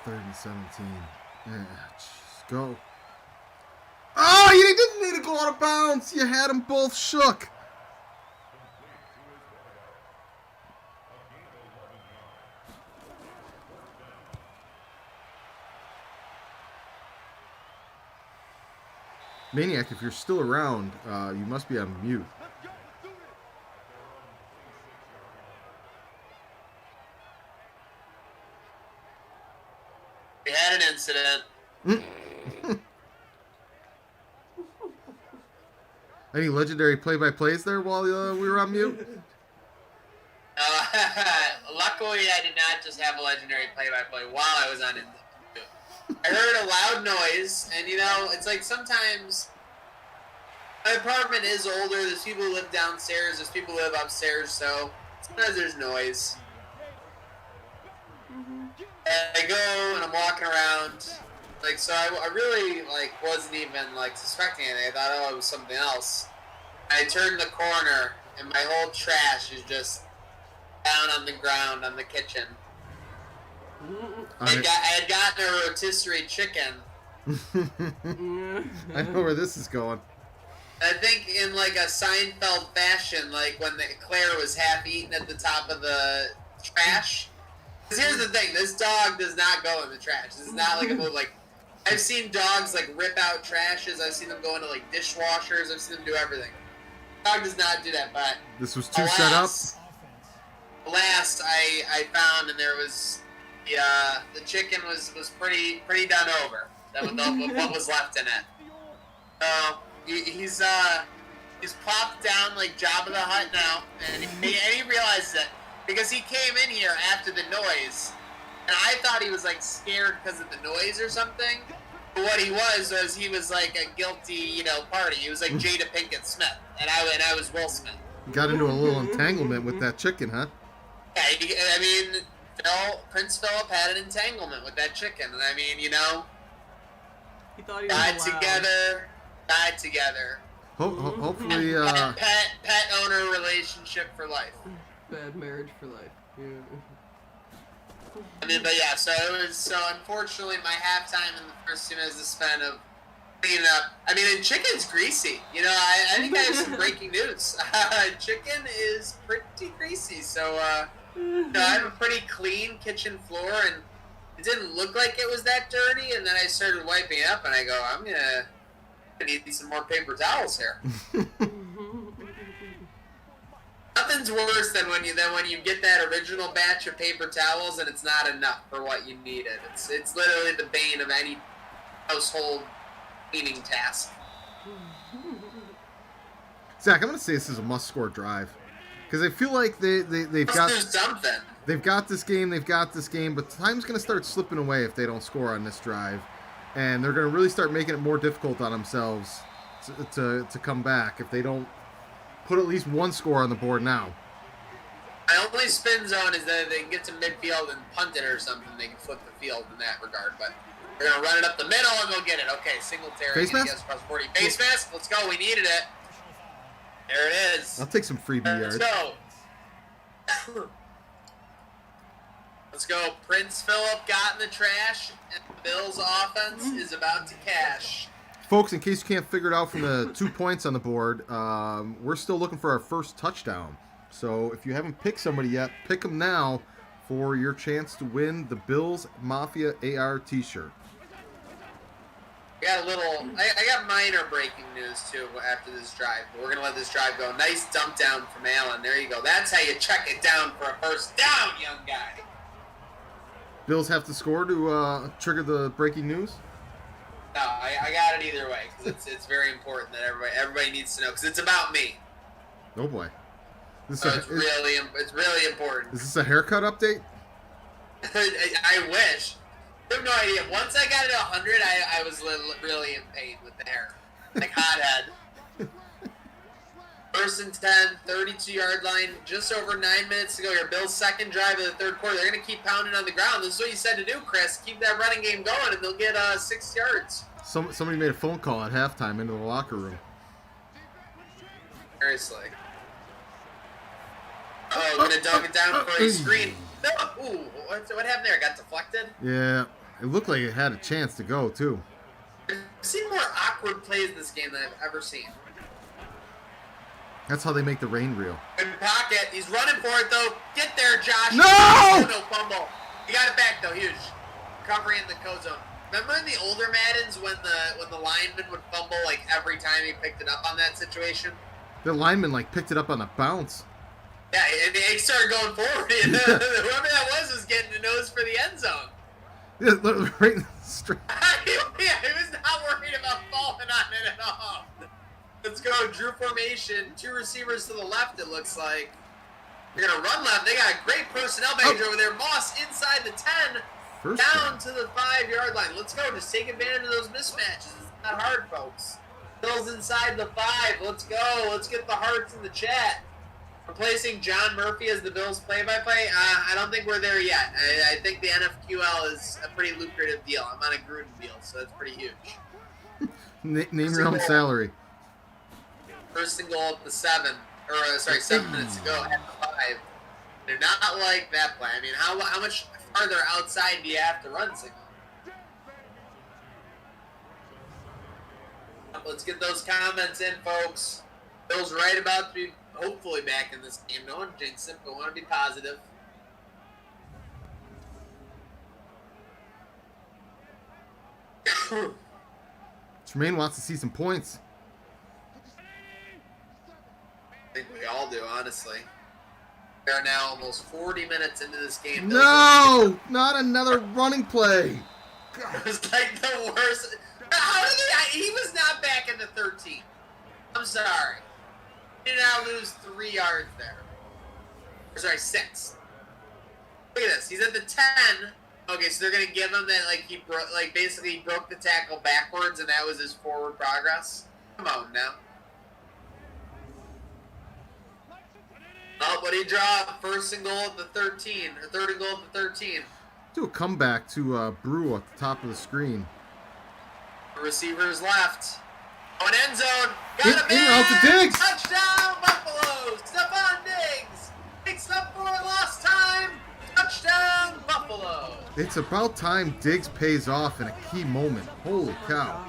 Third and 17. Yeah, just go. Oh, you didn't need to go out of bounds. You had them both shook. Maniac, if you're still around, you must be on mute. We had an incident. Any legendary play-by-plays there while we were on mute? Luckily, I did not just have a legendary play-by-play while I was on it. I heard a loud noise, and it's like sometimes My apartment is older. There's people who live downstairs. There's people who live upstairs. So sometimes there's noise. And I go and I'm walking around. Like, so I really, like, wasn't even, like, suspecting anything. I thought, oh, it was something else. I turned the corner, and my whole trash is just down on the ground on the kitchen. I had gotten a rotisserie chicken. I know where this is going. I think in, like, a Seinfeld fashion, like, when Claire was half-eaten at the top of the trash. Because here's the thing, this dog does not go in the trash. This is not like a move, like, I've seen dogs, like, rip out trashes. I've seen them go into, like, dishwashers. I've seen them do everything. Dog does not do that, but... This was too set up? Last I found, and there was... The chicken was pretty done over. That was what was left in it. So, he's plopped down like Jabba the Hutt now, and he realizes it. Because he came in here after the noise, and I thought he was, like, scared because of the noise or something. But what he was like a guilty, party. He was like Jada Pinkett Smith, and I was Will Smith. Got into a little entanglement with that chicken, huh? Yeah, I mean, Prince Philip had an entanglement with that chicken, and I mean, he thought he was died together. Hopefully, pet owner relationship for life. Bad marriage for life. Yeah. I mean, but yeah, so unfortunately my halftime in the first 2 minutes is spent of cleaning up. I mean, and chicken's greasy. I think I have some breaking news. Chicken is pretty greasy, so I have a pretty clean kitchen floor, and it didn't look like it was that dirty, and then I started wiping it up, and I go, I'm gonna need some more paper towels here. Nothing's worse than when you get that original batch of paper towels and it's not enough for what you needed. It's literally the bane of any household cleaning task. Zach, I'm gonna say this is a must-score drive because I feel like they've got something. They've got this game, but time's gonna start slipping away if they don't score on this drive, and they're gonna really start making it more difficult on themselves to come back if they don't put at least one score on the board now. My only spin zone is that if they can get to midfield and punt it or something, they can flip the field in that regard. But they're going to run it up the middle and they'll get it. Okay, Singletary. Face mask? Across 40. Face mask. Let's go. We needed it. There it is. I'll take some freebie yards. Let's go. Let's go. Prince Philip got in the trash, and the Bills' offense is about to cash. Folks, in case you can't figure it out from the 2 points on the board, we're still looking for our first touchdown. So if you haven't picked somebody yet, pick them now for your chance to win the Bills Mafia AR t-shirt. I got minor breaking news, too, after this drive. But we're going to let this drive go. Nice dump down from Allen. There you go. That's how you check it down for a first down, young guy. Bills have to score to trigger the breaking news? No, I got it either way because it's very important that everybody needs to know because it's about me. Oh boy, it's really important. Is this a haircut update? I wish. I have no idea. Once I got it to 100, I was really in pain with the hair, like hothead. First and 10, 32-yard line, just over 9 minutes to go. Your Bills' second drive of the third quarter. They're going to keep pounding on the ground. This is what you said to do, Chris. Keep that running game going, and they'll get 6 yards. Somebody made a phone call at halftime into the locker room. Seriously. Oh, going to dunk it down for a screen. No. Ooh, what happened there? It got deflected? Yeah, it looked like it had a chance to go, too. I've seen more awkward plays in this game than I've ever seen. That's how they make the rain real. Good pocket. He's running for it, though. Get there, Josh. No! Oh, no fumble. He got it back, though. Huge. Recovery in the co-zone. Remember in the older Maddens when the lineman would fumble like every time he picked it up on that situation? The lineman picked it up on the bounce. Yeah, and he started going forward. Whoever that was getting the nose for the end zone. Yeah, right straight. Yeah, he was not worried about falling on it at all. Let's go, Drew formation. 2 receivers to the left, it looks like. They're going to run left. They got a great personnel package over there. Moss inside the 10, down to the 5-yard line. Let's go. Just take advantage of those mismatches. It's not hard, folks. Bills inside the 5. Let's go. Let's get the hearts in the chat. Replacing John Murphy as the Bills play-by-play? I don't think we're there yet. I think the NFQL is a pretty lucrative deal. I'm on a Gruden deal, so it's pretty huge. Name your own salary. First and goal at the 7. Or, sorry, 7 minutes ago at the 5. They're not like that play. I mean, how much farther outside do you have to run, Signal? Let's get those comments in, folks. Bill's right about to be hopefully back in this game. No one jinx him, but want to be positive. Tremaine wants to see some points. I think we all do, honestly. We are now almost 40 minutes into this game. No! Not another running play. It was like the worst. How did he was not back in the 13. I'm sorry. He did not lose 3 yards there. Or sorry, 6. Look at this. He's at the 10. Okay, so they're gonna give him that he basically broke the tackle backwards, and that was his forward progress. Come on now. Oh, but he dropped first and goal at the 13, or third and goal at the 13. Do a comeback to Brew at the top of the screen. The receivers left. Oh, an end zone. Got him in route to Diggs. Touchdown, Buffalo. Stephon Diggs picks up for lost time. Touchdown, Buffalo. It's about time Diggs pays off in a key moment. Holy cow.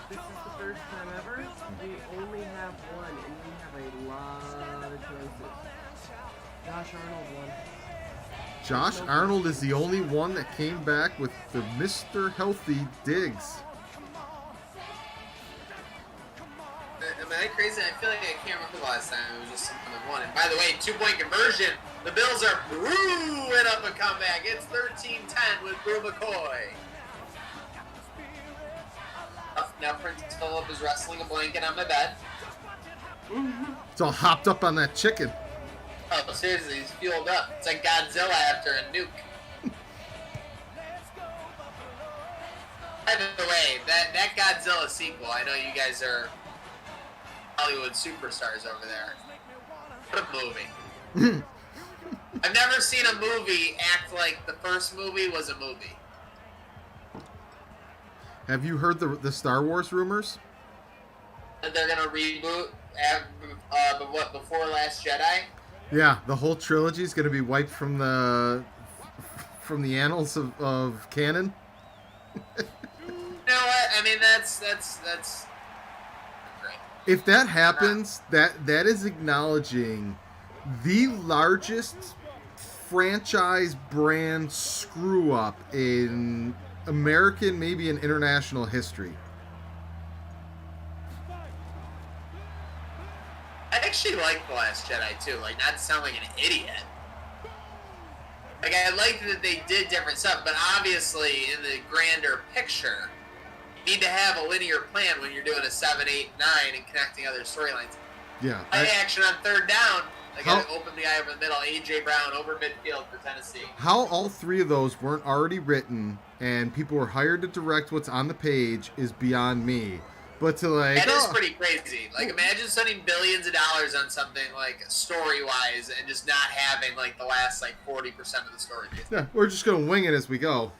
This is the first time ever. We only have one, and we have a lot of choices. Josh Arnold won. Josh Arnold is the only one that came back with the Mr. Healthy Diggs. Am I crazy? I feel like I can't remember the last time it was just something that won. And by the way, 2-point conversion. The Bills are brewing up a comeback. It's 13-10 with Brew McCoy. Now Prince Philip is wrestling a blanket on my bed. It's all hopped up on that chicken. Oh, seriously, he's fueled up. It's like Godzilla after a nuke. By the way, that Godzilla sequel, I know you guys are Hollywood superstars over there. What a movie. I've never seen a movie act like the first movie was a movie. Have you heard the Star Wars rumors? That they're gonna reboot before Last Jedi? Yeah, the whole trilogy is going to be wiped from the annals of canon. You know what? I mean, that's great. If that happens, that is acknowledging the largest franchise brand screw up in American, maybe in international history. I actually like The Last Jedi too. Like, not to sound like an idiot. Like, I like that they did different stuff, but obviously, in the grander picture, you need to have a linear plan when you're doing a 7, 8, 9 and connecting other storylines. Yeah. Play action on third down. They got to open the eye over the middle. A.J. Brown over midfield for Tennessee. How all 3 of those weren't already written and people were hired to direct what's on the page is beyond me. But to that is pretty crazy. Like, imagine spending billions of dollars on something like story-wise and just not having like the last 40% of the story. Yeah, we're just gonna wing it as we go.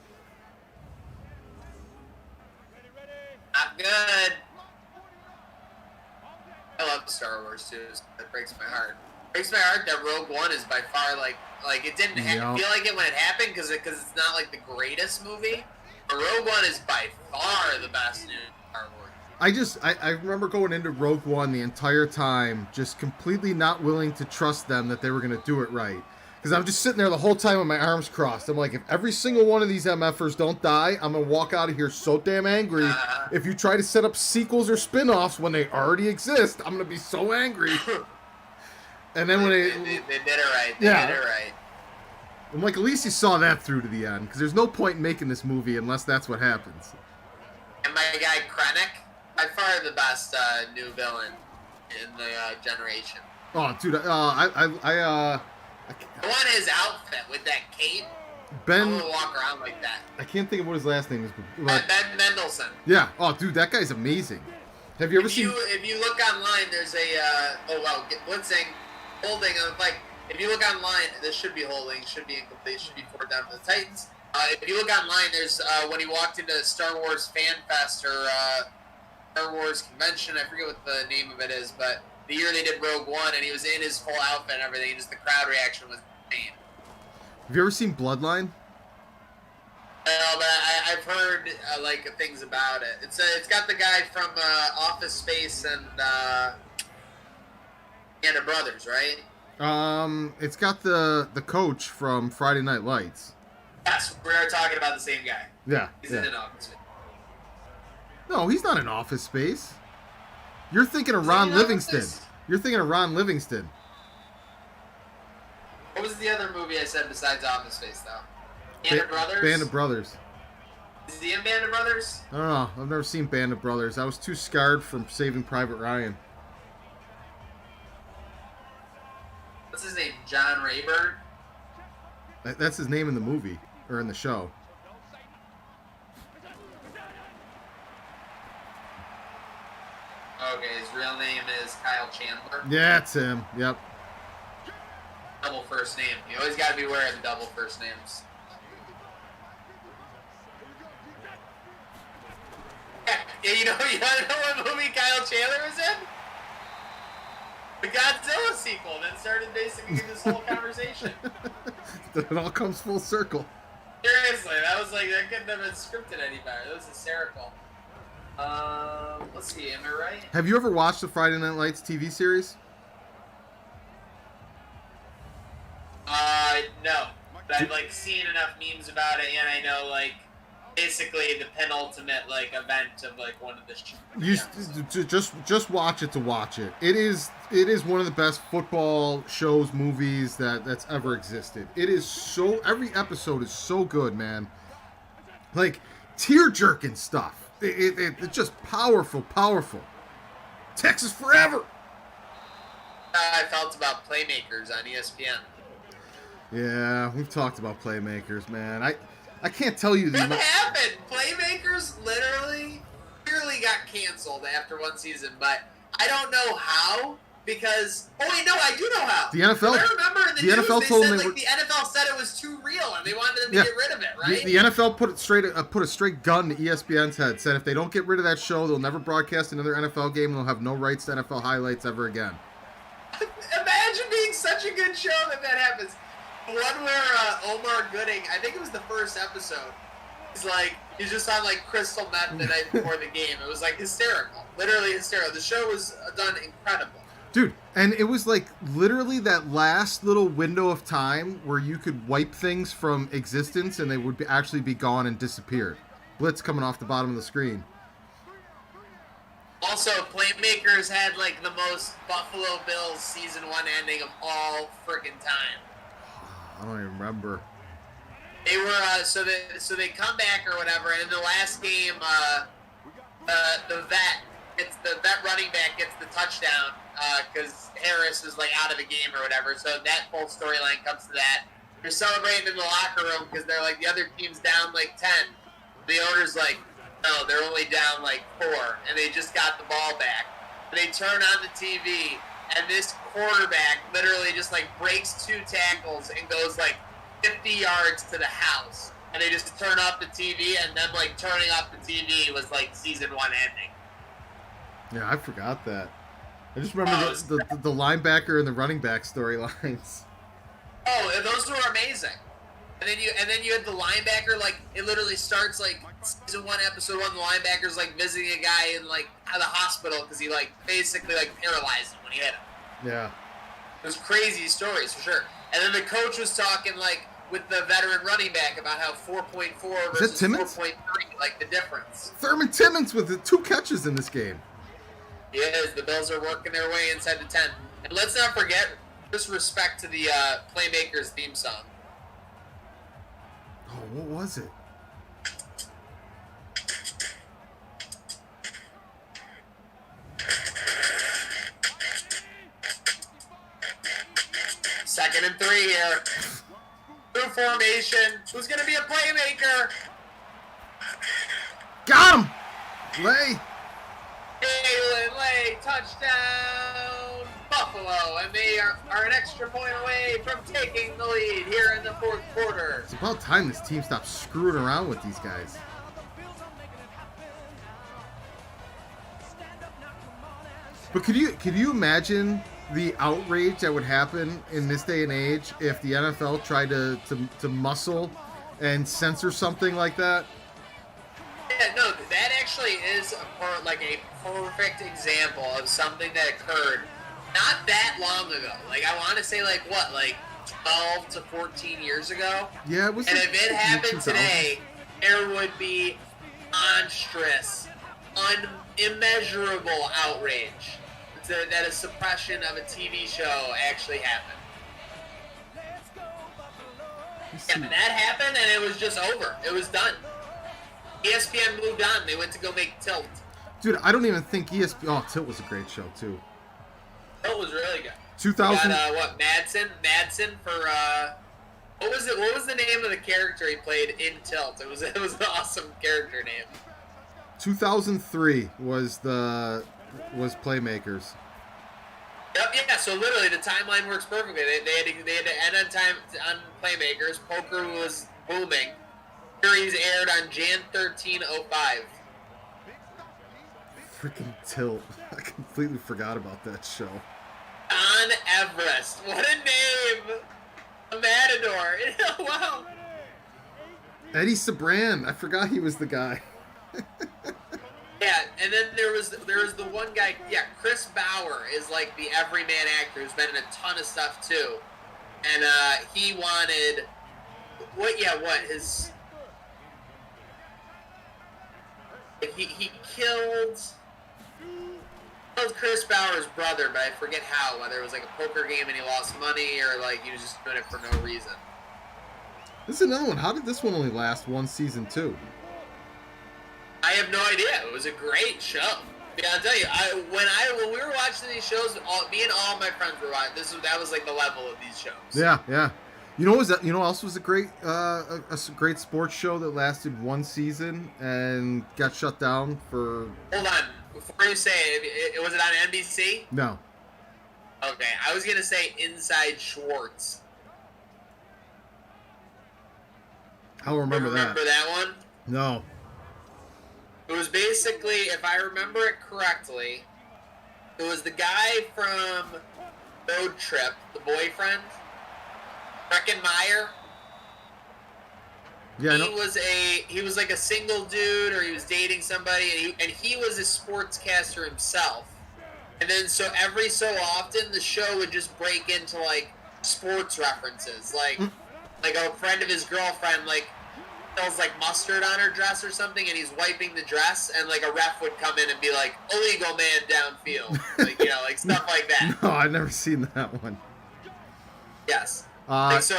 Not good. I love Star Wars too. That breaks my heart. Breaks my heart that Rogue One is by far like it didn't feel like it when it happened because it's not like the greatest movie. But Rogue One is by far the best new Star Wars. I remember going into Rogue One the entire time, just completely not willing to trust them that they were going to do it right. Because I'm just sitting there the whole time with my arms crossed. I'm like, if every single one of these MFers don't die, I'm going to walk out of here so damn angry. If you try to set up sequels or spin-offs when they already exist, I'm going to be so angry. And then when they did it right. They Yeah. did it right. I'm like, at least you saw that through to the end. Because there's no point in making this movie unless that's what happens. And my guy Krennic, by far the best new villain in the generation. Oh, dude, I want his outfit with that cape. I Ben, want to walk around like that. I can't think of what his last name is. Ben Mendelsohn. Yeah. Oh, dude, that guy's amazing. Have you ever If seen? if you look online, there's a blitzing, holding. Like if you look online, this should be holding, should be incomplete, should be fourth down to the Titans. If you look online, there's when he walked into Star Wars Fan Fest or Star Wars Convention. I forget what the name of it is, but the year they did Rogue One, and he was in his full outfit and everything. Just the crowd reaction was insane. Have you ever seen Bloodline? No, but I've heard like things about it. It's got the guy from Office Space and Band of Brothers, right? It's got the coach from Friday Night Lights. Yes, we're talking about the same guy. Yeah. He's yeah. in an Office Space. No, he's not in Office Space. You're thinking of Is he Ron in Livingston. Office? You're thinking of Ron Livingston. What was the other movie I said besides Office Space, though? Band of Brothers? Band of Brothers. Is he in Band of Brothers? I don't know. I've never seen Band of Brothers. I was too scarred from Saving Private Ryan. What's his name? John Rayburn? That's his name in the movie or in the show. Okay, his real name is Kyle Chandler. Yeah, it's him. Yep. Double first name. You always got to be wearing double first names. Yeah, you want to know what movie Kyle Chandler was in? The Godzilla sequel that started basically this whole conversation. It all comes full circle. Seriously, that couldn't have been scripted any better. That was hysterical. Let's see, am I right? Have you ever watched the Friday Night Lights TV series? No. But I've seen enough memes about it, and I know basically the penultimate event of one of the Just watch it to watch it. It is one of the best football shows, movies that's ever existed. It is every episode is so good, man. Tear jerking stuff. It's just powerful. Texas forever. I felt about Playmakers on ESPN. Yeah, we've talked about Playmakers, man. I can't tell you the What happened? Playmakers literally got canceled after one season, but I don't know how. Because I do know how. The NFL. I remember in the news NFL they told said them the NFL said it was too real and they wanted them to Yeah. get rid of it, right? The NFL put a straight gun to ESPN's head. Said if they don't get rid of that show, they'll never broadcast another NFL game and they'll have no rights to NFL highlights ever again. Imagine being such a good show that happens. The one where Omar Gooding, I think it was the first episode. He's just on crystal meth the night before the game. It was hysterical, literally hysterical. The show was done incredible. Dude, and it was literally that last little window of time where you could wipe things from existence and they would actually be gone and disappeared. Blitz coming off the bottom of the screen. Also, Playmakers had the most Buffalo Bills season 1 ending of all friggin' time. I don't even remember. They were so they come back or whatever, and in the last game, the vet running back gets the touchdown because Harris is out of the game or whatever. So that whole storyline comes to that. They're celebrating in the locker room because they're the other team's down 10. The owner's no, they're only down 4, and they just got the ball back. And they turn on the TV, and this quarterback literally just breaks 2 tackles and goes 50 yards to the house. And they just turn off the TV, and them turning off the TV was season 1 ending. Yeah, I forgot that. I just remember the linebacker and the running back storylines. Oh, those were amazing. And then you had the linebacker, it literally starts season 1, episode 1, the linebacker's visiting a guy in out of the hospital because he basically paralyzed him when he hit him. Yeah. It was crazy stories for sure. And then the coach was talking with the veteran running back about how 4.4 versus 4.3, the difference. Thurman Timmons with the 2 catches in this game. Yes, the Bills are working their way inside the 10. And let's not forget, just respect to the Playmakers theme song. Oh, what was it? Second and 3 here. New formation. Who's going to be a playmaker? Got him! Lay! Jalen Lay, touchdown, Buffalo, and they are an extra point away from taking the lead here in the fourth quarter. It's about time this team stops screwing around with these guys. But could you imagine the outrage that would happen in this day and age if the NFL tried to muscle and censor something like that? Yeah, no, that actually is a perfect example of something that occurred not that long ago. Like, I want to say, 12 to 14 years ago? Yeah, it was. And like if it happened 2000. today, there would be monstrous, immeasurable outrage that a suppression of a TV show actually happened. And that happened, and it was just over. It was done. ESPN moved on. They went to go make Tilt. Dude, I don't even think ESPN. Oh, Tilt was a great show too. Tilt was really good. 2000. Got, Madsen for what was it? What was the name of the character he played in Tilt? It was an awesome character name. 2003 was Playmakers. Yep, yeah. So literally, the timeline works perfectly. They had to end on time on Playmakers. Poker was booming. Series aired on Jan 13/05. Freaking Tilt. I completely forgot about that show. Don Everest. What a name! A matador. Wow. Eddie Sabran. I forgot he was the guy. Yeah, and then there was the one guy. Yeah, Chris Bauer is like the everyman actor who's been in a ton of stuff too, and he wanted he killed Chris Bauer's brother, but I forget how. Whether it was like a poker game and he lost money, or like he was just doing it for no reason. This is another one. How did this one only last one season too? I have no idea. It was a great show. Yeah, I'll tell you. When we were watching these shows, me and all my friends were watching. That was like the level of these shows. Yeah. You know what else was a great great sports show that lasted one season and got shut down for. Hold on. Before you say it, was it on NBC? No. Okay, I was gonna say Inside Schwartz. I don't remember that. Remember that one? No. It was basically, if I remember it correctly, it was the guy from Road Trip, the boyfriend, Breckin Meyer. Yeah, He was like a single dude, or he was dating somebody, and he was a sportscaster himself. And then so every so often, the show would just break into like sports references, like a friend of his girlfriend smells like mustard on her dress or something, and he's wiping the dress, and like a ref would come in and be like, illegal man downfield, like stuff like that. No, I've never seen that one. Yes. So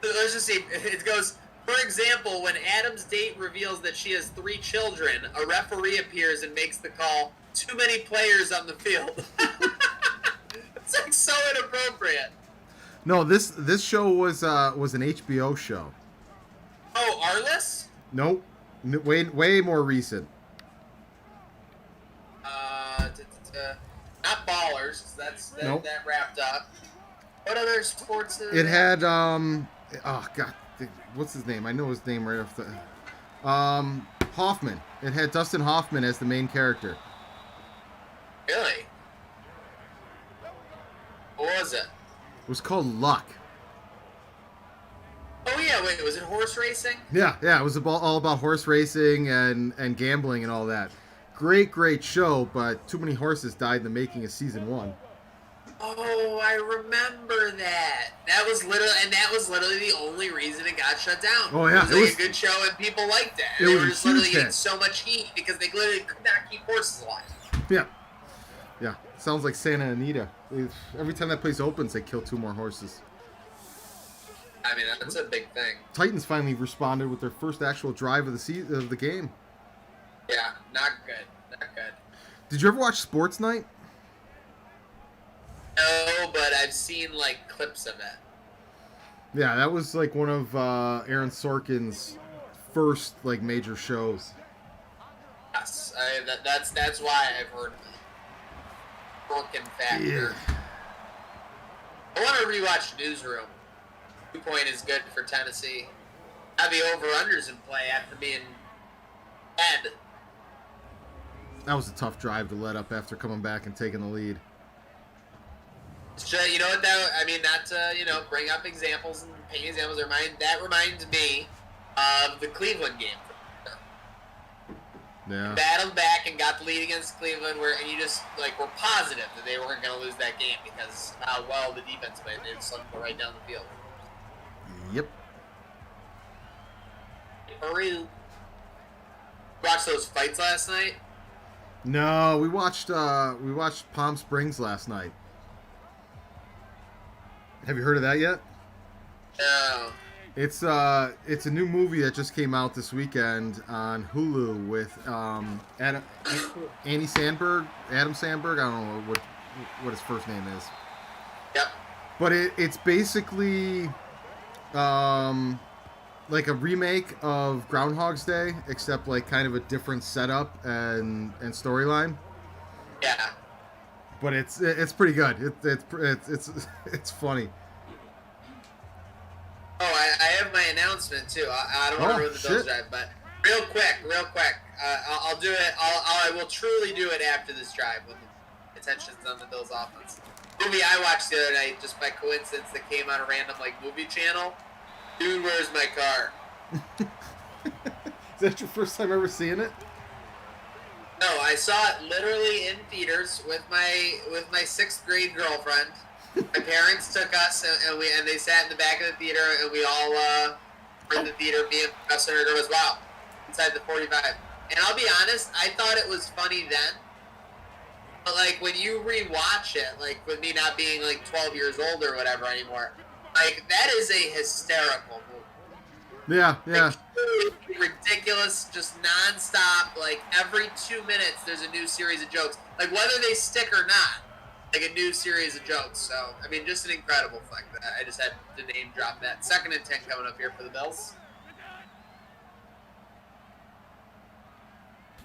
let's just see. It goes, for example, when Adam's date reveals that she has 3 children, a referee appears and makes the call, too many players on the field. It's like so inappropriate. No, this show was an HBO show. Oh, Arliss? Nope. Way more recent. Not Ballers. Nope. That wrapped up. What other sports? It had oh god, what's his name? I know his name right off the Hoffman. It had Dustin Hoffman as the main character. Really? What was it? It was called Luck. Oh yeah, wait, was it horse racing? Yeah, it was all about horse racing and gambling and all that. Great show, but too many horses died in the making of season 1. Oh, I remember that. That was literally the only reason it got shut down. Oh yeah, it was a good show and people liked it. It they was were a just literally huge getting hit. so much heat because they literally could not keep horses alive. Yeah. Sounds like Santa Anita. Every time that place opens, they kill 2 more horses. I mean, that's a big thing. Titans finally responded with their first actual drive of the game. Yeah, not good. Not good. Did you ever watch Sports Night? No, but I've seen like clips of it. Yeah, that was like one of Aaron Sorkin's first like major shows. Yes, that's why I've heard of it. Broken factor. Yeah. I want to rewatch Newsroom. 2-point is good for Tennessee. Have the over-unders in play after being dead. That was a tough drive to let up after coming back and taking the lead. You know what? Not to bring up examples and paint examples. That reminds me of the Cleveland game. Yeah. Battled back and got the lead against Cleveland, and you just were positive that they weren't going to lose that game because of how well the defense played. They just let them go right down the field. Yep. Peru. Watched those fights last night? No, we watched Palm Springs last night. Have you heard of that yet? No. It's a new movie that just came out this weekend on Hulu with Adam Sandberg. I don't know what his first name is. Yep. But it's basically like a remake of Groundhog's Day, except like kind of a different setup and storyline. Yeah. But it's pretty good. It's funny. Oh, I have my announcement too. I don't want to ruin the Bills drive, but real quick, I'll do it. I will truly do it after this drive when the attention's on the Bills offense. Movie I watched the other night, just by coincidence, that came on a random movie channel. Dude, where's my car? Is that your first time ever seeing it? No, I saw it literally in theaters with my 6th grade girlfriend. My parents took us and they sat in the back of the theater and we all were in the theater. Me and Professor and her girl was wow inside the 45. And I'll be honest, I thought it was funny then. But when you rewatch it, with me not being 12 years old or whatever anymore, that is a hysterical movie. Yeah. Ridiculous, just nonstop. Every 2 minutes, there's a new series of jokes. Whether they stick or not, a new series of jokes. So, just an incredible flick. I just had to name drop that. 2nd and 10 coming up here for the Bills.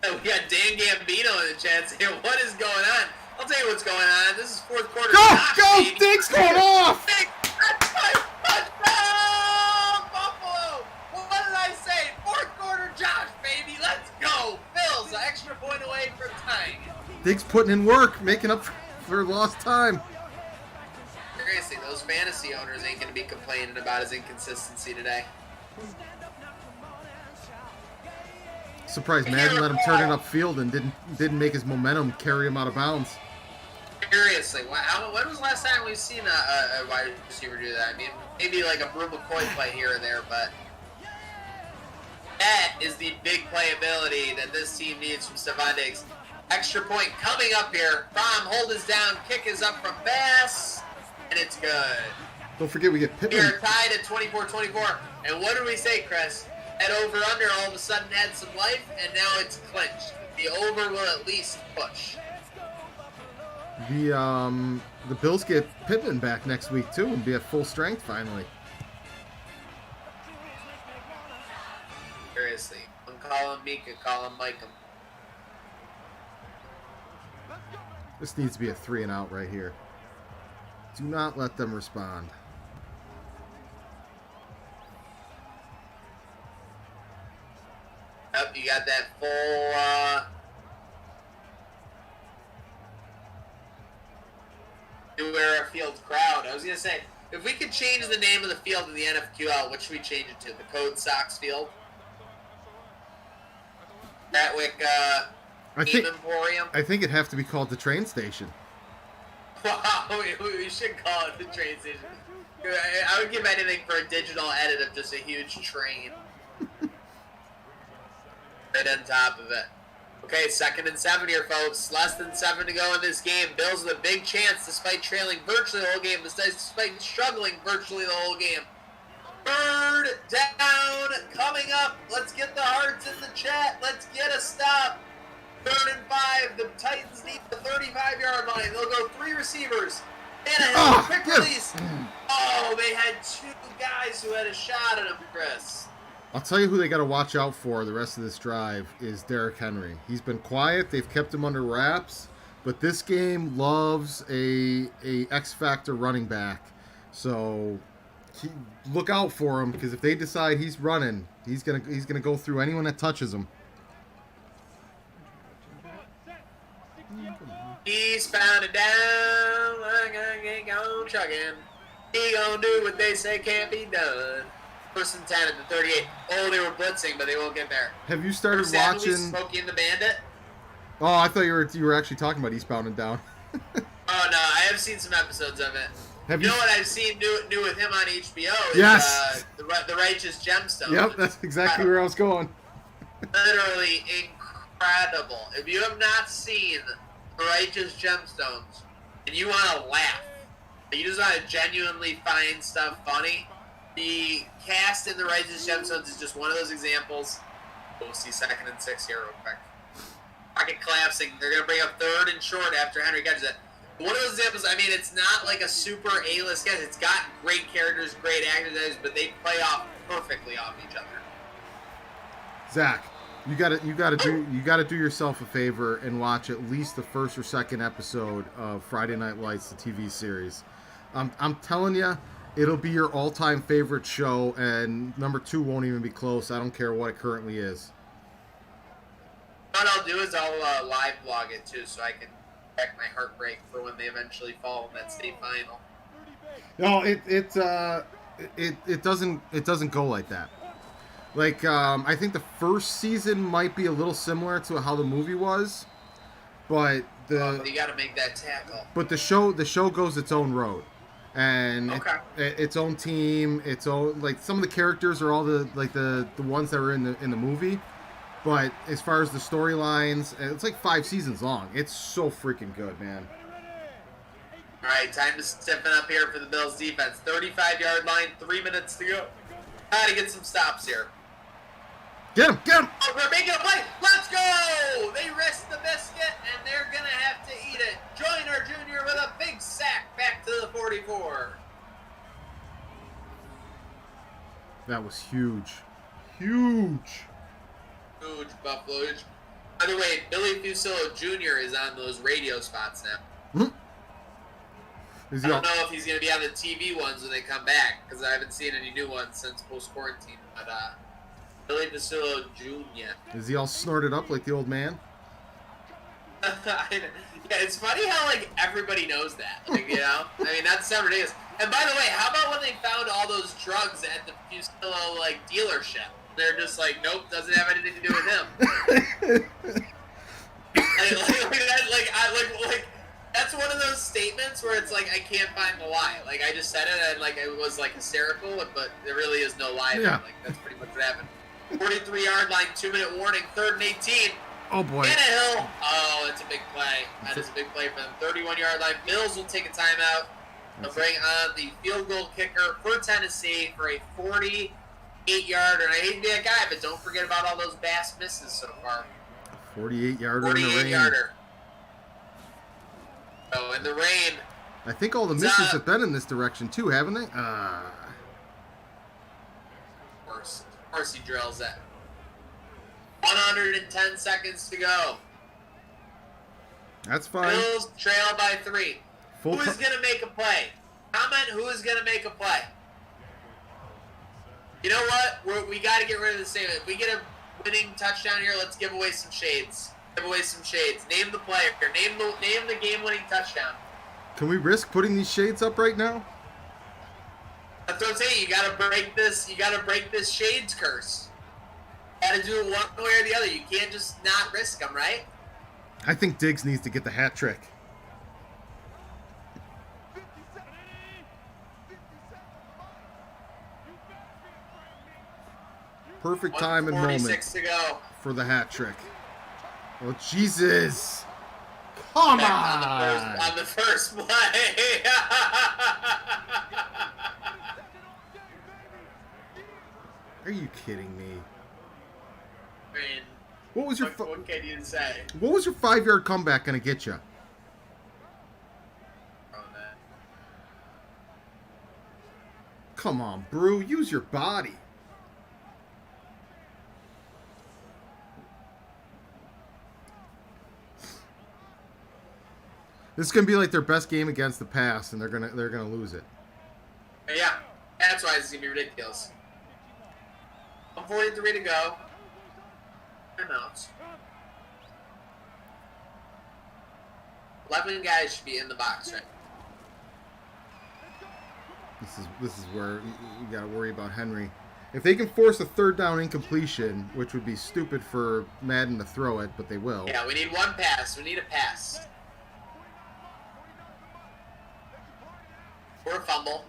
Oh, we got Dan Gambino in the chat saying, "What is going on?" I'll tell you what's going on. This is 4th quarter. Go! Diggs going off! That's my touchdown, Buffalo! What did I say? 4th quarter, Josh, baby. Let's go. Bills, an extra point away from tying. Diggs putting in work, making up for lost time. Seriously, those fantasy owners ain't going to be complaining about his inconsistency today. Surprised Madden let him turn it upfield and didn't make his momentum carry him out of bounds. Seriously, when was the last time we've seen a wide receiver do that? Maybe a Brew McCoy play here or there, but that is the big playability that this team needs from Stephon Diggs. Extra point coming up here. Fromm, hold is down, kick is up from Bass, and it's good. Don't forget we get Pittman. We are tied at 24-24, and what did we say, Chris? That over-under all of a sudden had some life, and now it's clinched. The over will at least push. The Bills get Pittman back next week too and be at full strength finally. Seriously, don't call him Mika, call him Micah. This needs to be a 3 and out right here. Do not let them respond. Yep, you got that full New Era Field crowd. I was going to say, if we could change the name of the field in the NFQL, what should we change it to? The Code Sox Field? Bratwick Emporium? I think it'd have to be called the train station. Wow, we should call it the train station. I would give anything for a digital edit of just a huge train. Right on top of it. Okay, 2nd and 7 here, folks. Less than 7 to go in this game. Bills with a big chance despite trailing virtually the whole game, despite struggling virtually the whole game. 3rd down coming up. Let's get the hearts in the chat. Let's get a stop. 3rd and 5. The Titans need the 35-yard line. They'll go 3 receivers. Tannehill, quick release. Oh, they had 2 guys who had a shot at him, Chris. I'll tell you who they got to watch out for the rest of this drive is Derrick Henry. He's been quiet. They've kept him under wraps. But this game loves a X Factor running back. So look out for him, because if they decide he's running, he's gonna go through anyone that touches him. He's pounding down, like I gonna chugging. He gonna do what they say can't be done. First and 10 at the 38. Oh, they were blitzing, but they won't get there. Have you started San Luis, watching? Smokey and the Bandit? Oh, I thought you were actually talking about Eastbound and Down. Oh no, I have seen some episodes of it. Have You you? know what I've seen new with him on HBO? Is, Yes. the Righteous Gemstone. Yep, that's exactly where I was going. Literally incredible. If you have not seen The Righteous Gemstones and you want to laugh, you just want to genuinely find stuff funny, the cast in The Righteous Gemstones is just one of those examples. We'll see 2nd and 6 here real quick. Pocket collapsing. They're going to bring up 3rd and short after Henry catches it. One of those examples, I mean, it's not like a super A-list cast. It's got great characters, great actors, but they play off perfectly off each other. Zach, you gotta do yourself a favor and watch at least the first or second episode of Friday Night Lights, the TV series. I'm telling you, it'll be your all-time favorite show, and number 2 won't even be close. I don't care what it currently is. What I'll do is I'll live blog it too, so I can check my heartbreak for when they eventually fall in that state final. No, it doesn't go like that. Like I think the first season might be a little similar to how the movie was, but You got to make that tackle. but the show goes its own road, and Okay. its own team, its own, like, some of the characters are all the ones that were in the movie, but as far as the storylines, it's like 5 seasons long. It's so freaking good, man. All right, time to stiffen up here for the Bills defense. 35-yard line, 3 minutes to go. Got to get some stops here. Get him! Oh, we're making a play. Let's go! They risked the biscuit, and they're going to have to eat it. Joyner Jr. with a big sack back to the 44. That was huge. Huge. Huge Buffalo. Huge. By the way, Billy Fusillo Jr. is on those radio spots now. Is I he don't all, know if he's going to be on the TV ones when they come back, because I haven't seen any new ones since post-quarantine. But Billy Fusillo Jr. is he all snorted up like the old man? Yeah, it's funny how, like, everybody knows that. Like, you know? I mean, that's so ridiculous. And by the way, how about when they found all those drugs at the Fusillo, like, dealership? They're just like, nope, doesn't have anything to do with him. That's one of those statements where it's like, I can't find the lie. Like, I just said it and, like, it was, like, hysterical, but there really is no lie there. Yeah. Like, that's pretty much what happened. 43-yard line, 2-minute warning, 3rd and 18. Oh boy. Tannehill. Oh, that's a big play. That is a big play for them. 31-yard line. Bills will take a timeout. They'll bring on the field goal kicker for Tennessee for a 48-yarder. And I hate to be that guy, but don't forget about all those Bass misses so far. 48-yarder in the rain. 48-yarder. Oh, in the rain. I think all the misses have been in this direction too, haven't they? Of course he drills it. 110 seconds to go. That's fine. Bills trail by 3. Full Who is ti- going to make a play? Comment who is going to make a play. You know what? We got to get rid of the same. If we get a winning touchdown here, let's give away some shades. Give away some shades. Name the player. Name the game-winning touchdown. Can we risk putting these shades up right now? That's what I'm saying. You got to break this. You got to break this shades curse. You got to do it one way or the other. You can't just not risk them, right? I think Diggs needs to get the hat trick. Perfect time and moment 1:46 to go. for the hat trick. Oh, Jesus. Come on. On the first play. Are you kidding me? I mean, What was your what can you say? 5-yard comeback going to get you? On that? Come on, Brew. Use your body. This is gonna be like their best game against the pass, and they're gonna lose it. Yeah, that's why it's gonna be ridiculous. 1:43 to go. Timeouts. 11 guys should be in the box right. This is where you got to worry about Henry. If they can force a third down incompletion, which would be stupid for Madden to throw it, but they will. Yeah, we need one pass. We need a pass. Or a fumble.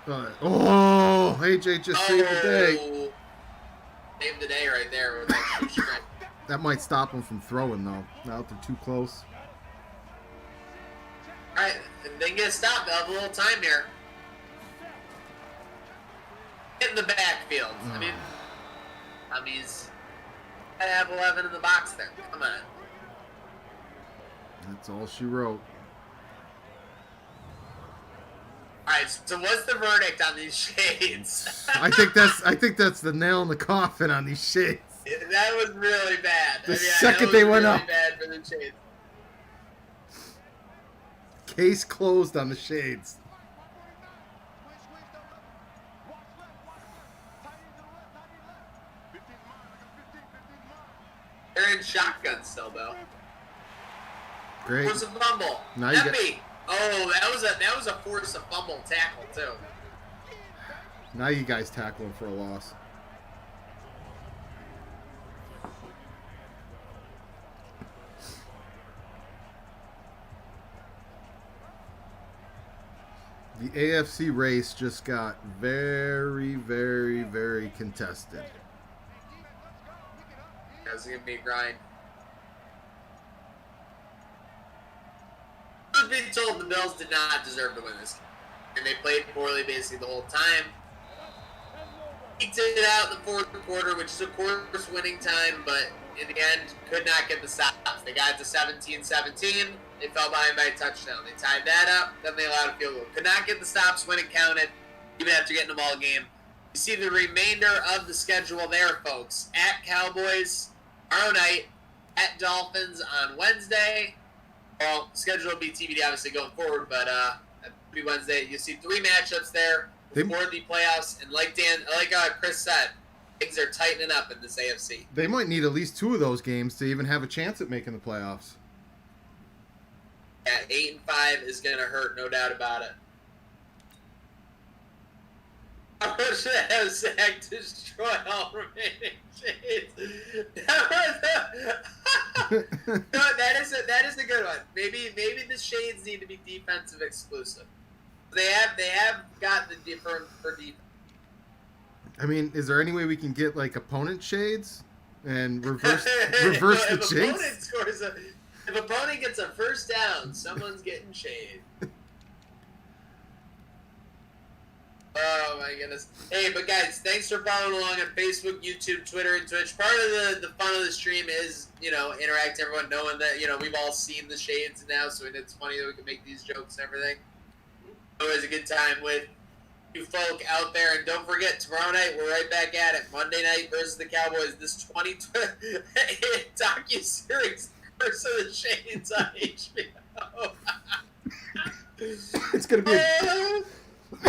AJ just saved the day. Saved the day right there with that shoe strike. That might stop them from throwing, though. Now that they're too close. All right, if they get stopped, they'll have a little time here. Get in the backfield. I mean, he's gotta have 11 in the box there. Come on. That's all she wrote. All right, so what's the verdict on these shades? I think that's the nail in the coffin on these shades. That was really bad. The second they went up. Bad for the shades. Case closed on the shades. They're in shotgun still, though. Great. Force a fumble. Now you Epi. Oh, that was a force a fumble tackle too. Now you guys tackle him for a loss. The AFC race just got very, very, very contested. That's gonna be a grind. I was being told the Bills did not deserve to win this game, and they played poorly basically the whole time. Eked it out in the fourth quarter, which is of course winning time, but in the end could not get the stops. They got to 17-17. They fell behind by a touchdown. They tied that up. Then they allowed a field goal. Could not get the stops when it counted, even after getting them all game. You see the remainder of the schedule there, folks. At Cowboys tomorrow night, at Dolphins on Wednesday. Well, schedule will be TBD obviously going forward, but it'll be Wednesday. You see 3 matchups there for the playoffs, and like Chris said, things are tightening up in this AFC. They might need at least 2 of those games to even have a chance at making the playoffs. Yeah, 8-5 is going to hurt, no doubt about it. I wish I have Zach destroy all remaining shades. No, that is a good one. Maybe the shades need to be defensive exclusive. They have got the different for defense. I mean, is there any way we can get like opponent shades and reverse the jinx? If opponent gets a first down, someone's getting shade. Oh my goodness. Hey, but guys, thanks for following along on Facebook, YouTube, Twitter, and Twitch. Part of the fun of the stream is, interact everyone knowing that, we've all seen the shades now, so it's funny that we can make these jokes and everything. Always a good time with you folk out there. And don't forget, tomorrow night, we're right back at it. Monday night versus the Cowboys. This 2020 docu-series, Curse of the Shades on HBO. It's going to be I'm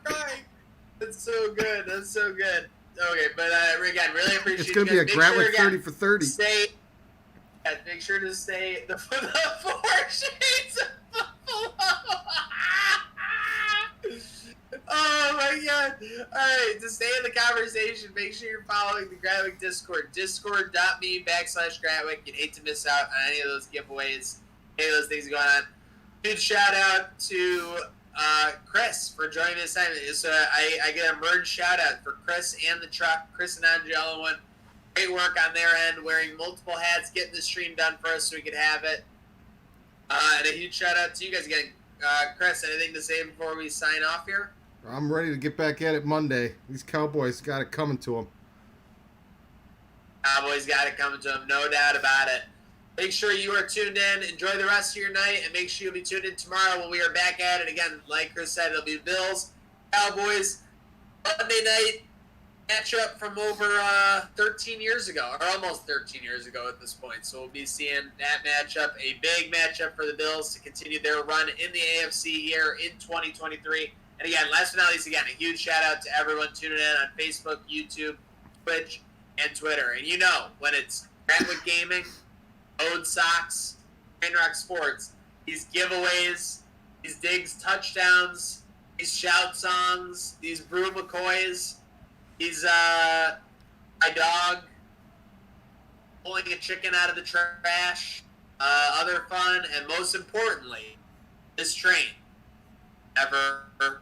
crying. That's so good. Okay, but again, really appreciate it's going to be a graphic 30 for 30. Make sure to stay the 4 shades of below. Oh my god. Alright, to stay in the conversation, make sure you're following the Gratwick Discord. Discord.me/Gratwick. You'd hate to miss out on any of those giveaways, any of those things going on. Huge shout out to Chris for joining us. So I get a merge shout out for Chris and the truck. Chris and Angelo went great work on their end, wearing multiple hats, getting the stream done for us so we could have it. And a huge shout out to you guys again. Chris, anything to say before we sign off here? I'm ready to get back at it Monday. These Cowboys got it coming to them. Cowboys got it coming to them, no doubt about it. Make sure you are tuned in. Enjoy the rest of your night, and make sure you'll be tuned in tomorrow when we are back at it again. Like Chris said, it'll be Bills, Cowboys, Monday night, matchup from over 13 years ago, or almost 13 years ago at this point. So we'll be seeing that matchup, a big matchup for the Bills to continue their run in the AFC here in 2023. And again, last but not least, again, a huge shout out to everyone tuning in on Facebook, YouTube, Twitch, and Twitter. And you know, when it's Brentwood Gaming, Ode Sox, Trainwreck Sports, these giveaways, these digs touchdowns, these shout songs, these Brew McCoys, these my dog pulling a chicken out of the trash, other fun, and most importantly, this train never